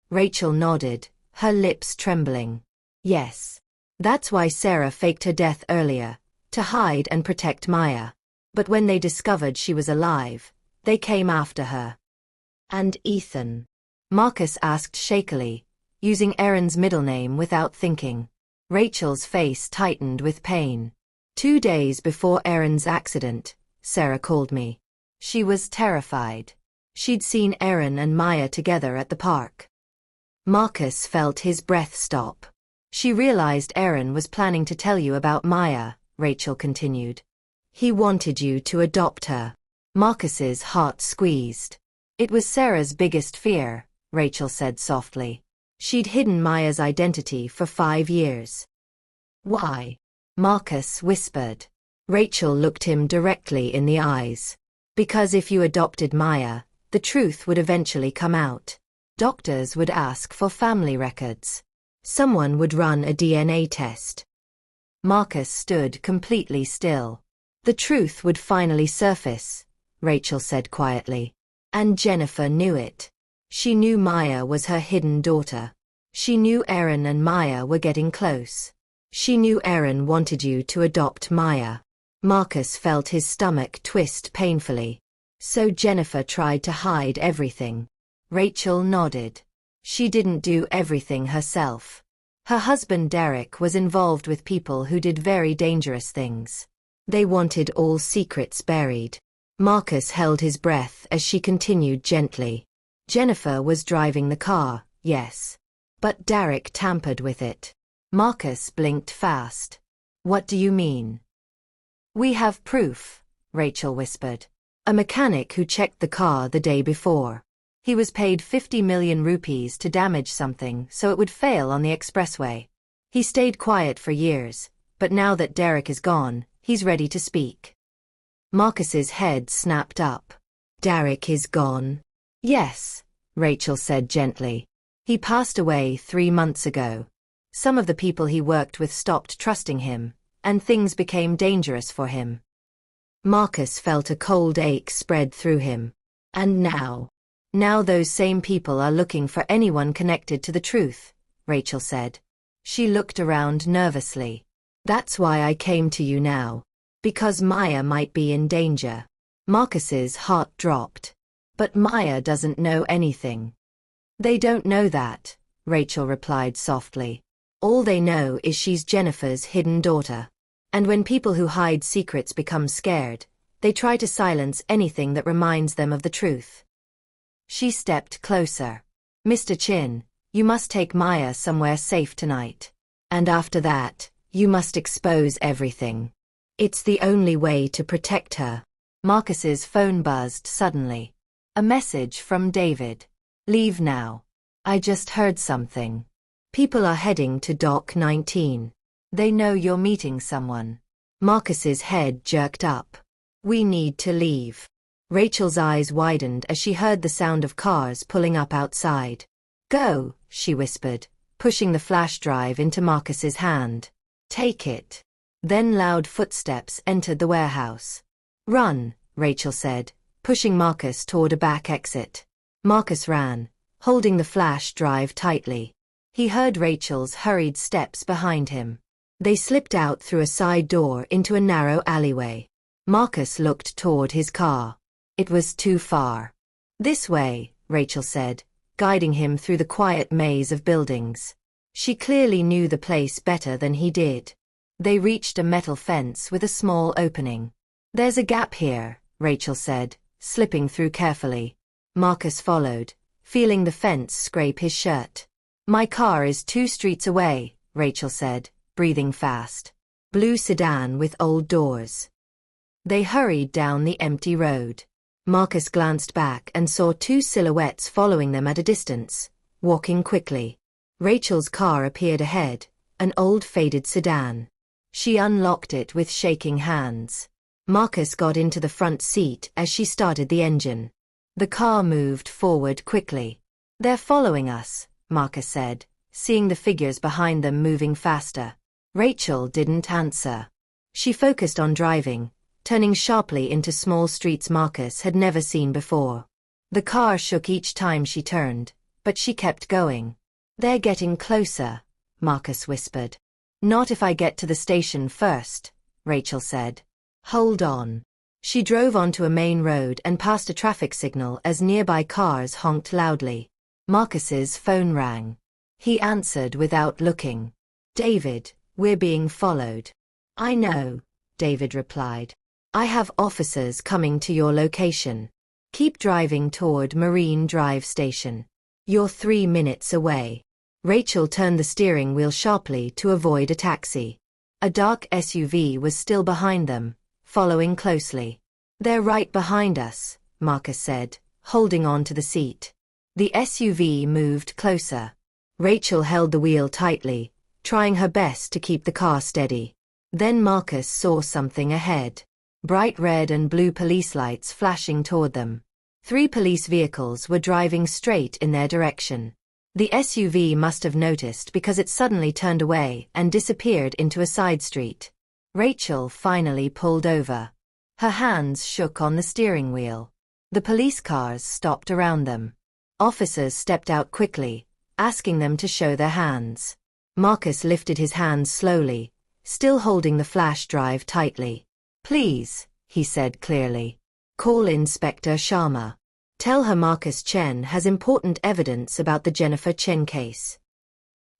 Rachel nodded, her lips trembling. Yes. That's why Sarah faked her death earlier, to hide and protect Maya. But when they discovered she was alive, they came after her. And Ethan? Marcus asked shakily, using Aaron's middle name without thinking. Rachel's face tightened with pain. 2 days before Aaron's accident, Sarah called me. She was terrified. She'd seen Aaron and Maya together at the park. Marcus felt his breath stop. She realized Aaron was planning to tell you about Maya, Rachel continued. He wanted you to adopt her. Marcus's heart squeezed. It was Sarah's biggest fear, Rachel said softly. She'd hidden Maya's identity for 5 years. Why? Marcus whispered. Rachel looked him directly in the eyes. Because if you adopted Maya, the truth would eventually come out. Doctors would ask for family records. Someone would run a DNA test. Marcus stood completely still. The truth would finally surface, Rachel said quietly. And Jennifer knew it. She knew Maya was her hidden daughter. She knew Aaron and Maya were getting close. She knew Aaron wanted you to adopt Maya. Marcus felt his stomach twist painfully. So Jennifer tried to hide everything. Rachel nodded. She didn't do everything herself. Her husband Derek was involved with people who did very dangerous things. They wanted all secrets buried. Marcus held his breath as she continued gently. Jennifer was driving the car, yes. But Derek tampered with it. Marcus blinked fast. What do you mean? We have proof, Rachel whispered. A mechanic who checked the car the day before. He was paid 50 million rupees to damage something so it would fail on the expressway. He stayed quiet for years, but now that Derek is gone, he's ready to speak. Marcus's head snapped up. Derek is gone? Yes, Rachel said gently. He passed away 3 months ago. Some of the people he worked with stopped trusting him, and things became dangerous for him. Marcus felt a cold ache spread through him. And now? Now those same people are looking for anyone connected to the truth, Rachel said. She looked around nervously. That's why I came to you now. Because Maya might be in danger. Marcus's heart dropped. But Maya doesn't know anything. They don't know that, Rachel replied softly. All they know is she's Jennifer's hidden daughter. And when people who hide secrets become scared, they try to silence anything that reminds them of the truth. She stepped closer. Mr. Chin, you must take Maya somewhere safe tonight. And after that, you must expose everything. It's the only way to protect her. Marcus's phone buzzed suddenly. A message from David. Leave now. I just heard something. People are heading to Dock 19. They know you're meeting someone. Marcus's head jerked up. We need to leave. Rachel's eyes widened as she heard the sound of cars pulling up outside. Go, she whispered, pushing the flash drive into Marcus's hand. Take it. Then loud footsteps entered the warehouse. Run, Rachel said, pushing Marcus toward a back exit. Marcus ran, holding the flash drive tightly. He heard Rachel's hurried steps behind him. They slipped out through a side door into a narrow alleyway. Marcus looked toward his car. It was too far. "This way," Rachel said, guiding him through the quiet maze of buildings. She clearly knew the place better than he did. They reached a metal fence with a small opening. "There's a gap here," Rachel said, slipping through carefully. Marcus followed, feeling the fence scrape his shirt. "My car is 2 streets away," Rachel said, breathing fast. "Blue sedan with old doors." They hurried down the empty road. Marcus glanced back and saw 2 silhouettes following them at a distance, walking quickly. Rachel's car appeared ahead, an old faded sedan. She unlocked it with shaking hands. Marcus got into the front seat as she started the engine. The car moved forward quickly. "They're following us," Marcus said, seeing the figures behind them moving faster. Rachel didn't answer. She focused on driving, turning sharply into small streets Marcus had never seen before. The car shook each time she turned, but she kept going. "They're getting closer," Marcus whispered. "Not if I get to the station first," Rachel said. "Hold on." She drove onto a main road and past a traffic signal as nearby cars honked loudly. Marcus's phone rang. He answered without looking. "David, we're being followed." "I know," David replied. "I have officers coming to your location. Keep driving toward Marine Drive Station. You're 3 minutes away." Rachel turned the steering wheel sharply to avoid a taxi. A dark SUV was still behind them, following closely. "They're right behind us," Marcus said, holding on to the seat. The SUV moved closer. Rachel held the wheel tightly, trying her best to keep the car steady. Then Marcus saw something ahead. Bright red and blue police lights flashing toward them. 3 police vehicles were driving straight in their direction. The SUV must have noticed because it suddenly turned away and disappeared into a side street. Rachel finally pulled over. Her hands shook on the steering wheel. The police cars stopped around them. Officers stepped out quickly, asking them to show their hands. Marcus lifted his hands slowly, still holding the flash drive tightly. "Please," he said clearly. "Call Inspector Sharma. Tell her Marcus Chen has important evidence about the Jennifer Chen case."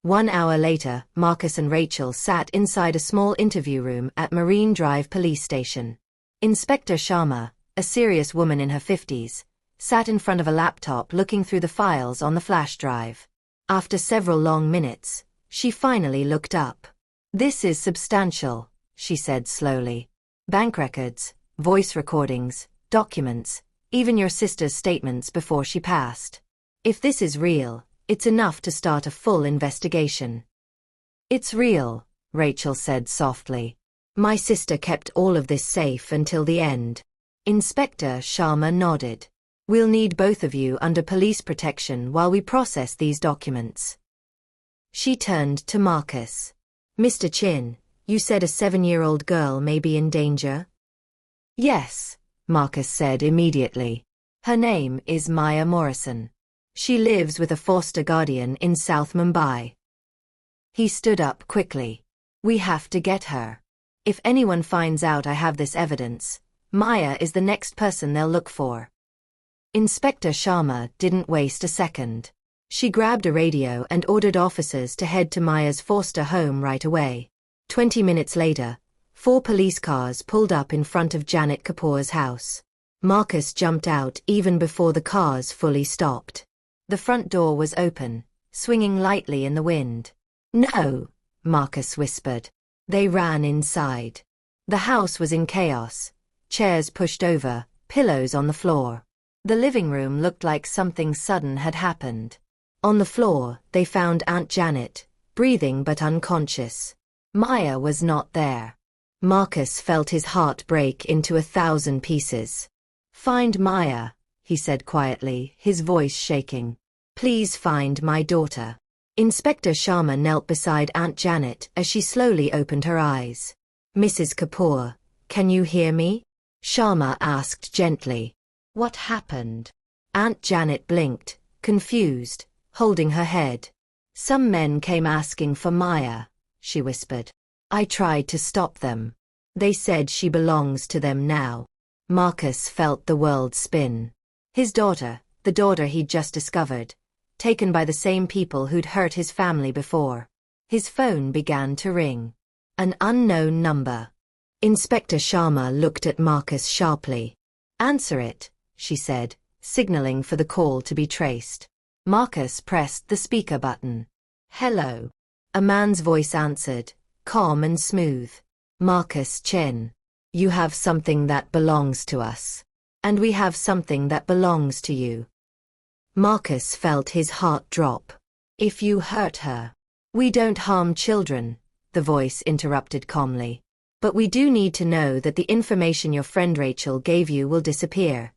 1 hour later, Marcus and Rachel sat inside a small interview room at Marine Drive Police Station. Inspector Sharma, a serious woman in her 50s, sat in front of a laptop looking through the files on the flash drive. After several long minutes, she finally looked up. "This is substantial," she said slowly. "Bank records, voice recordings, documents, even your sister's statements before she passed. If this is real, it's enough to start a full investigation." "It's real," Rachel said softly. "My sister kept all of this safe until the end." Inspector Sharma nodded. "We'll need both of you under police protection while we process these documents." She turned to Marcus. "Mr. Chin, you said a 7-year-old girl may be in danger?" "Yes," Marcus said immediately. "Her name is Maya Morrison. She lives with a foster guardian in South Mumbai." He stood up quickly. "We have to get her. If anyone finds out I have this evidence, Maya is the next person they'll look for." Inspector Sharma didn't waste a second. She grabbed a radio and ordered officers to head to Maya's foster home right away. 20 minutes later, 4 police cars pulled up in front of Janet Kapoor's house. Marcus jumped out even before the cars fully stopped. The front door was open, swinging lightly in the wind. "No," Marcus whispered. They ran inside. The house was in chaos. Chairs pushed over, pillows on the floor. The living room looked like something sudden had happened. On the floor, they found Aunt Janet, breathing but unconscious. Maya was not there. Marcus felt his heart break into 1,000 pieces. "Find Maya," he said quietly, his voice shaking. "Please find my daughter." Inspector Sharma knelt beside Aunt Janet as she slowly opened her eyes. "Mrs. Kapoor, can you hear me?" Sharma asked gently. "What happened?" Aunt Janet blinked, confused, holding her head. "Some men came asking for Maya," she whispered. I tried to stop them. They said she belongs to them now. Marcus felt the world spin. His daughter, the daughter he'd just discovered, taken by the same people who'd hurt his family before. His phone began to ring. An unknown number. Inspector Sharma looked at Marcus sharply. "Answer it," she said, signaling for the call to be traced. Marcus pressed the speaker button. "Hello." A man's voice answered, calm and smooth. "Marcus Chen. You have something that belongs to us. And we have something that belongs to you." Marcus felt his heart drop. "If you hurt her." "We don't harm children," the voice interrupted calmly. "But we do need to know that the information your friend Rachel gave you will disappear."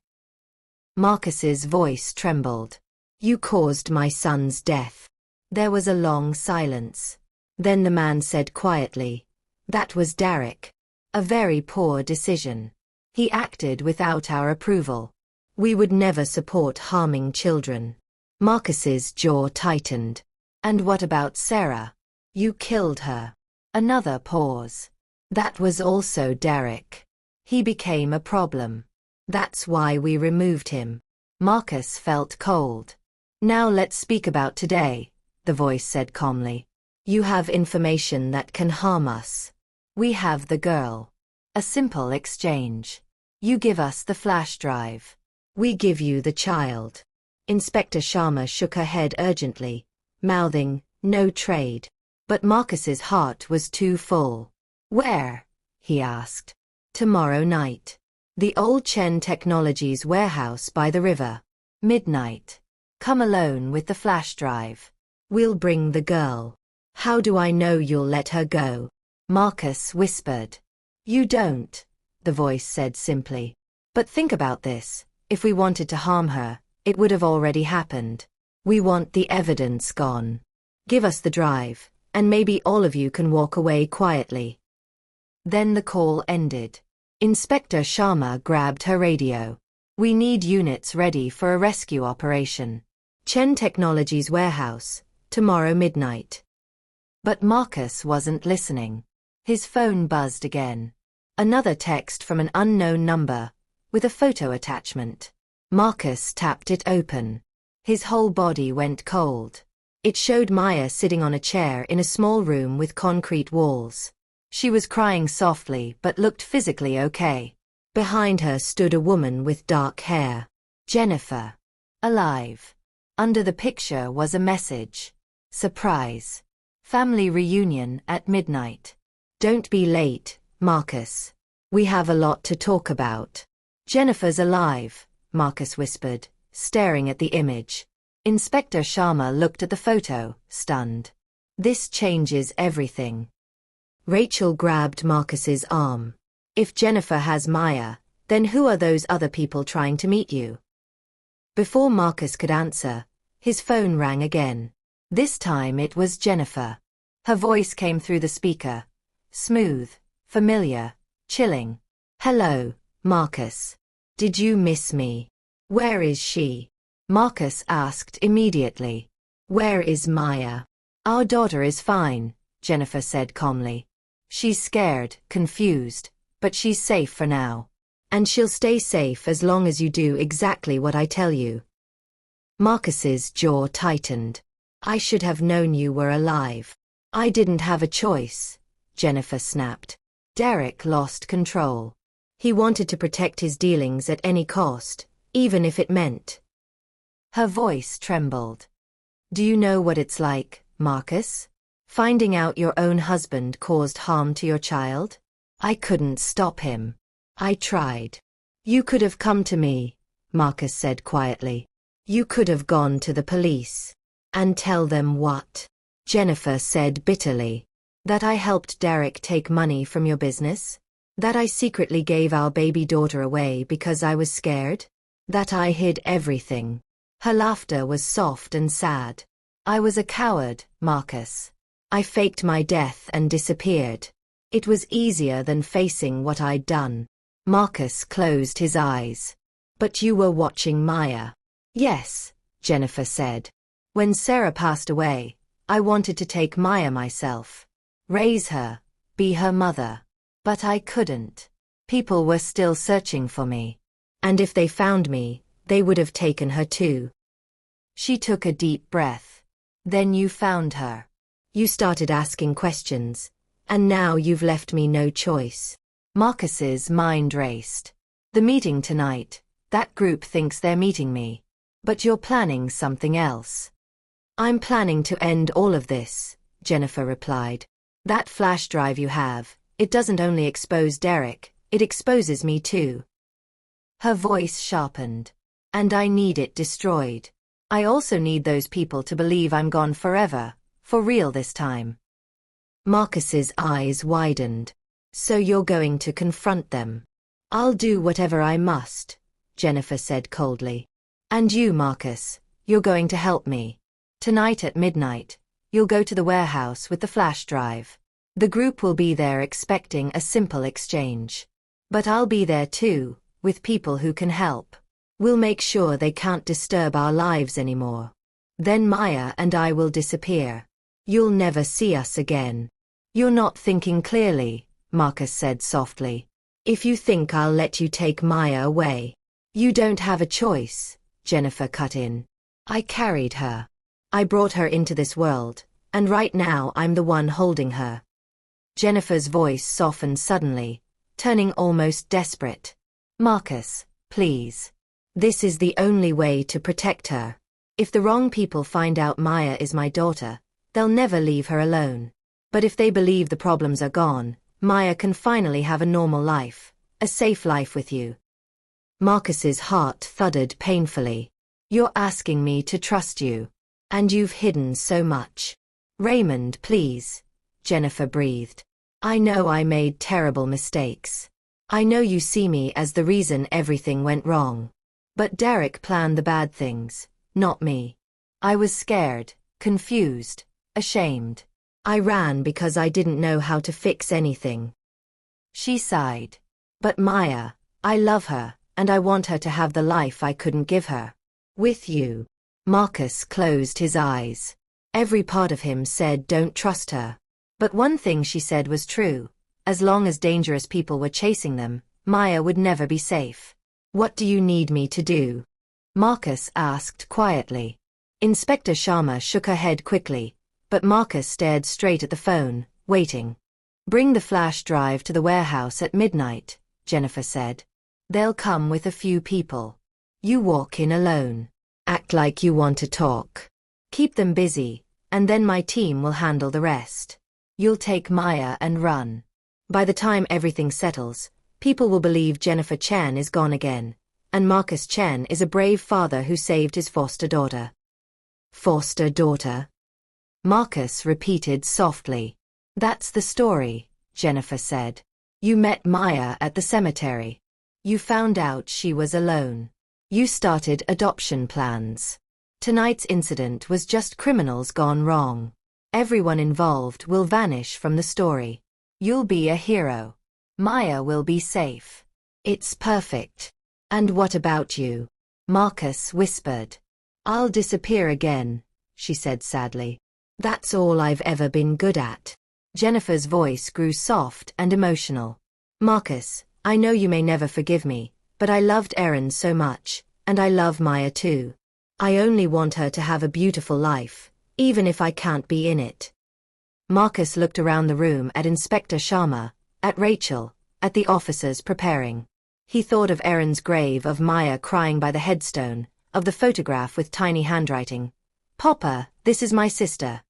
Marcus's voice trembled. "You caused my son's death." There was a long silence. Then the man said quietly, "That was Derek. A very poor decision. He acted without our approval. We would never support harming children." Marcus's jaw tightened. "And what about Sarah? You killed her." Another pause. "That was also Derek. He became a problem. That's why we removed him." Marcus felt cold. "Now let's speak about today," the voice said calmly. "You have information that can harm us. We have the girl. A simple exchange. You give us the flash drive. We give you the child." Inspector Sharma shook her head urgently, mouthing, "No trade." But Marcus's heart was too full. "Where?" he asked. "Tomorrow night. The old Chen Technologies warehouse by the river. Midnight. Come alone with the flash drive. We'll bring the girl." "How do I know you'll let her go?" Marcus whispered. "You don't," the voice said simply. "But think about this. If we wanted to harm her, it would have already happened. We want the evidence gone. Give us the drive, and maybe all of you can walk away quietly." Then the call ended. Inspector Sharma grabbed her radio. "We need units ready for a rescue operation. Chen Technologies warehouse, tomorrow midnight." But Marcus wasn't listening. His phone buzzed again. Another text from an unknown number, with a photo attachment. Marcus tapped it open. His whole body went cold. It showed Maya sitting on a chair in a small room with concrete walls. She was crying softly but looked physically okay. Behind her stood a woman with dark hair. Jennifer. Alive. Under the picture was a message. Surprise. Family reunion at midnight. Don't be late, Marcus. We have a lot to talk about. Jennifer's alive, Marcus whispered, staring at the image. Inspector Sharma looked at the photo, stunned. This changes everything. Rachel grabbed Marcus's arm. If Jennifer has Maya, then who are those other people trying to meet you? Before Marcus could answer, his phone rang again. This time it was Jennifer. Her voice came through the speaker. Smooth, familiar, chilling. "Hello, Marcus. Did you miss me? Where is she?" Marcus asked immediately. "Where is Maya?" "Our daughter is fine," Jennifer said calmly. "She's scared, confused, but she's safe for now. And she'll stay safe as long as you do exactly what I tell you." Marcus's jaw tightened. "I should have known you were alive. I didn't have a choice," Jennifer snapped. Derek lost control. He wanted to protect his dealings at any cost, even if it meant. Her voice trembled. "Do you know what it's like, Marcus? Finding out your own husband caused harm to your child? I couldn't stop him. I tried." "You could have come to me," Marcus said quietly. "You could have gone to the police." "And tell them what?" Jennifer said bitterly. "That I helped Derek take money from your business? That I secretly gave our baby daughter away because I was scared? That I hid everything?" Her laughter was soft and sad. "I was a coward, Marcus. I faked my death and disappeared. It was easier than facing what I'd done." Marcus closed his eyes. "But you were watching Maya." "Yes," Jennifer said. "When Sarah passed away, I wanted to take Maya myself. Raise her. be her mother. But I couldn't. People were still searching for me. And if they found me, they would have taken her too. She took a deep breath. Then you found her. You started asking questions. And now you've left me no choice. Marcus's mind raced. The meeting tonight, that group thinks they're meeting me. But you're planning something else. I'm planning to end all of this, Jennifer replied. That flash drive you have, it doesn't only expose Derek, it exposes me too. Her voice sharpened. And I need it destroyed. I also need those people to believe I'm gone forever, for real this time. Marcus's eyes widened. So you're going to confront them? I'll do whatever I must, Jennifer said coldly. And you, Marcus, you're going to help me. Tonight at midnight, you'll go to the warehouse with the flash drive. The group will be there expecting a simple exchange. But I'll be there too, with people who can help. We'll make sure they can't disturb our lives anymore. Then Maya and I will disappear. You'll never see us again. You're not thinking clearly, Marcus said softly. If you think I'll let you take Maya away. You don't have a choice, Jennifer cut in. I carried her. I brought her into this world, and right now I'm the one holding her. Jennifer's voice softened suddenly, turning almost desperate. Marcus, please. This is the only way to protect her. If the wrong people find out Maya is my daughter, they'll never leave her alone. But if they believe the problems are gone, Maya can finally have a normal life, a safe life with you. Marcus's heart thudded painfully. You're asking me to trust you. And you've hidden so much. Raymond, please, Jennifer breathed. I know I made terrible mistakes. I know you see me as the reason everything went wrong. But Derek planned the bad things, not me. I was scared, confused, ashamed. I ran because I didn't know how to fix anything. She sighed. But Maya, I love her, and I want her to have the life I couldn't give her. With you. Marcus closed his eyes. Every part of him said don't trust her. But one thing she said was true. As long as dangerous people were chasing them, Maya would never be safe. What do you need me to do? Marcus asked quietly. Inspector Sharma shook her head quickly, but Marcus stared straight at the phone, waiting. Bring the flash drive to the warehouse at midnight, Jennifer said. They'll come with a few people. You walk in alone. Act like you want to talk. Keep them busy, and then my team will handle the rest. You'll take Maya and run. By the time everything settles, people will believe Jennifer Chen is gone again, and Marcus Chen is a brave father who saved his foster daughter. Foster daughter? Marcus repeated softly. That's the story, Jennifer said. You met Maya at the cemetery. You found out she was alone. You started adoption plans. Tonight's incident was just criminals gone wrong. Everyone involved will vanish from the story. You'll be a hero. Maya will be safe. It's perfect. And what about you? Marcus whispered. I'll disappear again, she said sadly. That's all I've ever been good at. Jennifer's voice grew soft and emotional. Marcus, I know you may never forgive me, but I loved Erin so much, and I love Maya too. I only want her to have a beautiful life, even if I can't be in it. Marcus looked around the room at Inspector Sharma, at Rachel, at the officers preparing. He thought of Erin's grave, of Maya crying by the headstone, of the photograph with tiny handwriting. Papa, this is my sister.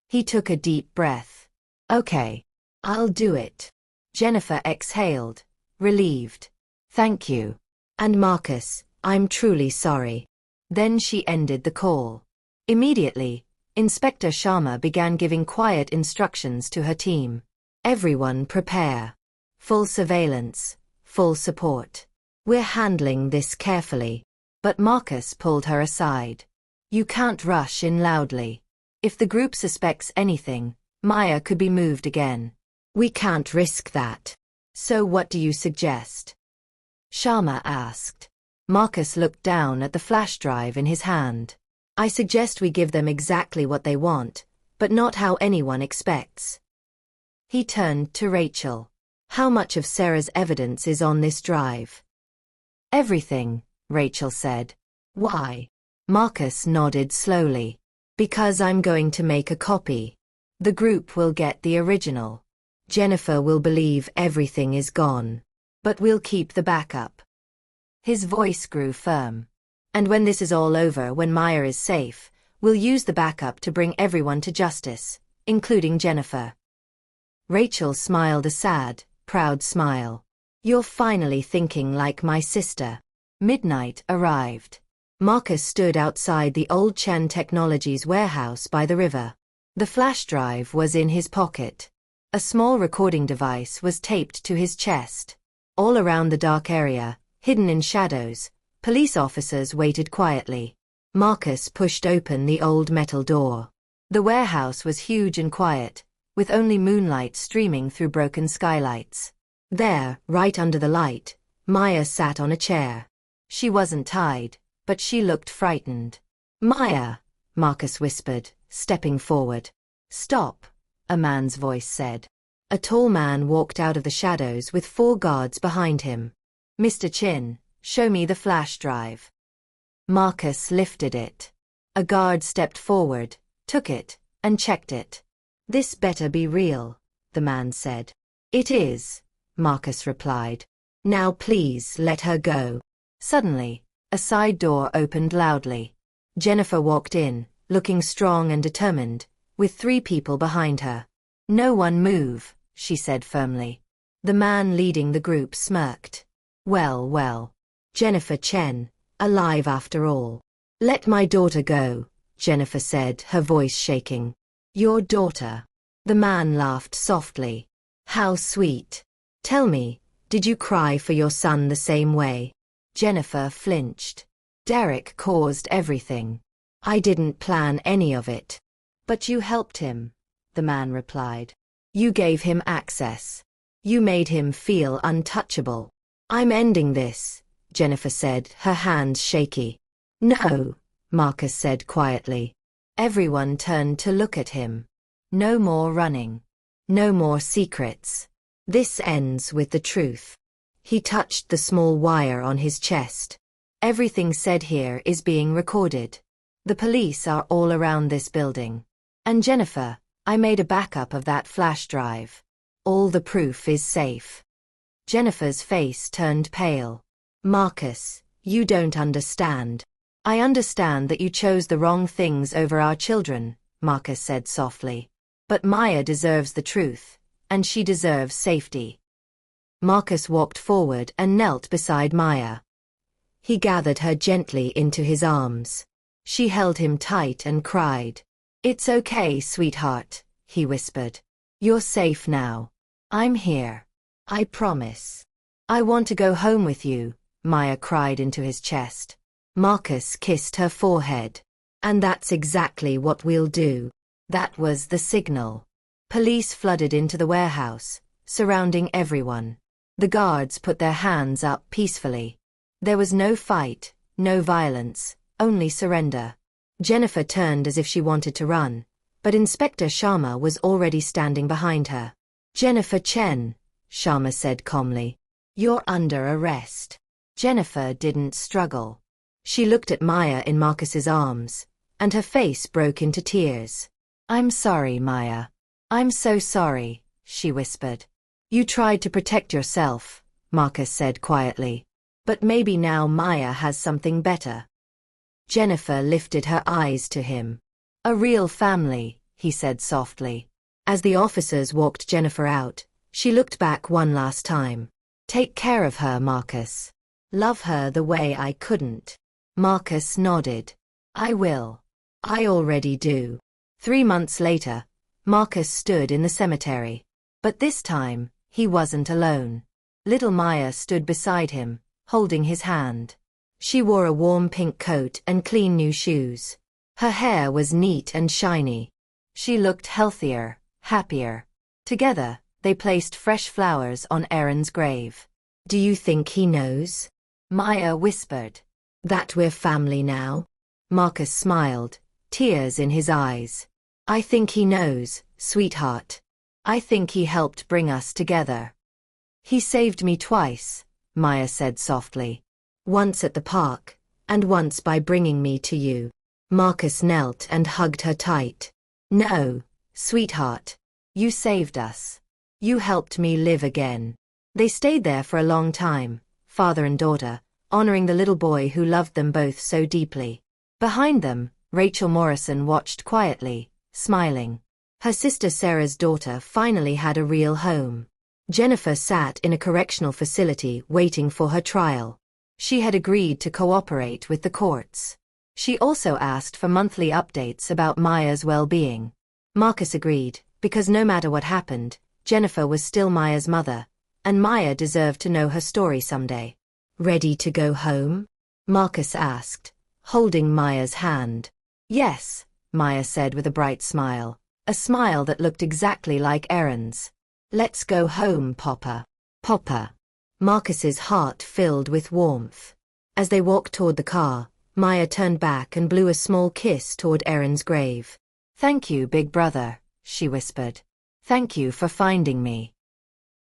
He took a deep breath. Okay. I'll do it. Jennifer exhaled, relieved. Thank you. And Marcus, I'm truly sorry. Then she ended the call. Immediately, Inspector Sharma began giving quiet instructions to her team. Everyone prepare. Full surveillance, full support. We're handling this carefully. But Marcus pulled her aside. You can't rush in loudly. If the group suspects anything, Maya could be moved again. We can't risk that. So what do you suggest? Sharma asked. Marcus looked down at the flash drive in his hand. I suggest we give them exactly what they want, but not how anyone expects. He turned to Rachel. How much of Sarah's evidence is on this drive? Everything, Rachel said. Why? Marcus nodded slowly. Because I'm going to make a copy. The group will get the original. Jennifer will believe everything is gone. But we'll keep the backup. His voice grew firm. And when this is all over, when Maya is safe, we'll use the backup to bring everyone to justice, including Jennifer. Rachel smiled a sad, proud smile. You're finally thinking like my sister. Midnight arrived. Marcus stood outside the old Chen Technologies warehouse by the river. The flash drive was in his pocket. A small recording device was taped to his chest. All around the dark area, hidden in shadows, police officers waited quietly. Marcus pushed open the old metal door. The warehouse was huge and quiet, with only moonlight streaming through broken skylights. There, right under the light, Maya sat on a chair. She wasn't tied, but she looked frightened. Maya, Marcus whispered, stepping forward. Stop, a man's voice said. A tall man walked out of the shadows with 4 guards behind him. Mr. Chin, show me the flash drive. Marcus lifted it. A guard stepped forward, took it, and checked it. This better be real, the man said. It is, Marcus replied. Now please let her go. Suddenly, a side door opened loudly. Jennifer walked in, looking strong and determined, with 3 people behind her. No one move, she said firmly. The man leading the group smirked. Well, well. Jennifer Chen, alive after all. Let my daughter go, Jennifer said, her voice shaking. Your daughter? The man laughed softly. How sweet. Tell me, did you cry for your son the same way? Jennifer flinched. Derek caused everything. I didn't plan any of it. But you helped him, the man replied. You gave him access. You made him feel untouchable. I'm ending this, Jennifer said, her hands shaky. No, Marcus said quietly. Everyone turned to look at him. No more running. No more secrets. This ends with the truth. He touched the small wire on his chest. Everything said here is being recorded. The police are all around this building. And Jennifer, I made a backup of that flash drive. All the proof is safe. Jennifer's face turned pale. Marcus, you don't understand. I understand that you chose the wrong things over our children, Marcus said softly. But Maya deserves the truth, and she deserves safety. Marcus walked forward and knelt beside Maya. He gathered her gently into his arms. She held him tight and cried. It's okay, sweetheart, he whispered. You're safe now. I'm here. I promise. I want to go home with you, Maya cried into his chest. Marcus kissed her forehead. And that's exactly what we'll do. That was the signal. Police flooded into the warehouse, surrounding everyone. The guards put their hands up peacefully. There was no fight, no violence, only surrender. Jennifer turned as if she wanted to run, but Inspector Sharma was already standing behind her. Jennifer Chen, Sharma said calmly. You're under arrest. Jennifer didn't struggle. She looked at Maya in Marcus's arms, and her face broke into tears. I'm sorry, Maya. I'm so sorry, she whispered. You tried to protect yourself, Marcus said quietly. But maybe now Maya has something better. Jennifer lifted her eyes to him. A real family, he said softly. As the officers walked Jennifer out, she looked back one last time. Take care of her, Marcus. Love her the way I couldn't. Marcus nodded. I will. I already do. 3 months later, Marcus stood in the cemetery. But this time, he wasn't alone. Little Maya stood beside him, holding his hand. She wore a warm pink coat and clean new shoes. Her hair was neat and shiny. She looked healthier, happier. Together, they placed fresh flowers on Aaron's grave. Do you think he knows? Maya whispered. That we're family now? Marcus smiled, tears in his eyes. I think he knows, sweetheart. I think he helped bring us together. He saved me twice, Maya said softly. Once at the park, and once by bringing me to you. Marcus knelt and hugged her tight. No, sweetheart. You saved us. You helped me live again. They stayed there for a long time, father and daughter, honoring the little boy who loved them both so deeply. Behind them, Rachel Morrison watched quietly, smiling. Her sister Sarah's daughter finally had a real home. Jennifer sat in a correctional facility waiting for her trial. She had agreed to cooperate with the courts. She also asked for monthly updates about Maya's well-being. Marcus agreed, because no matter what happened, Jennifer was still Maya's mother, and Maya deserved to know her story someday. Ready to go home? Marcus asked, holding Maya's hand. Yes, Maya said with a bright smile, a smile that looked exactly like Erin's. Let's go home, Papa. Papa. Marcus's heart filled with warmth. As they walked toward the car, Maya turned back and blew a small kiss toward Erin's grave. Thank you, big brother, she whispered. Thank you for finding me.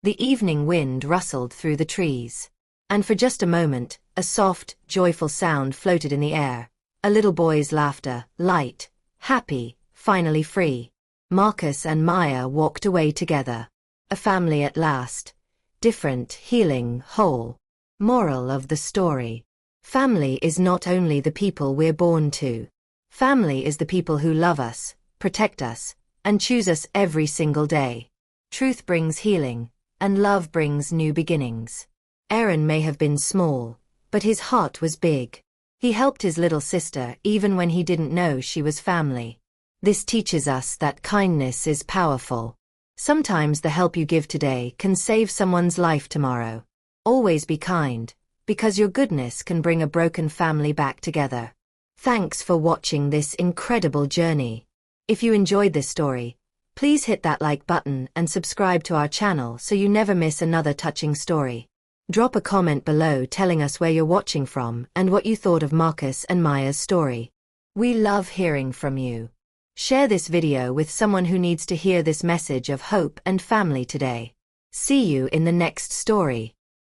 The evening wind rustled through the trees. And for just a moment, a soft, joyful sound floated in the air. A little boy's laughter, light, happy, finally free. Marcus and Maya walked away together. A family at last. Different, healing, whole. Moral of the story. Family is not only the people we're born to. Family is the people who love us, protect us, and choose us every single day. Truth brings healing, and love brings new beginnings. Erin may have been small, but his heart was big. He helped his little sister even when he didn't know she was family. This teaches us that kindness is powerful. Sometimes the help you give today can save someone's life tomorrow. Always be kind, because your goodness can bring a broken family back together. Thanks for watching this incredible journey. If you enjoyed this story, please hit that like button and subscribe to our channel so you never miss another touching story. Drop a comment below telling us where you're watching from and what you thought of Marcus and Maya's story. We love hearing from you. Share this video with someone who needs to hear this message of hope and family today. See you in the next story.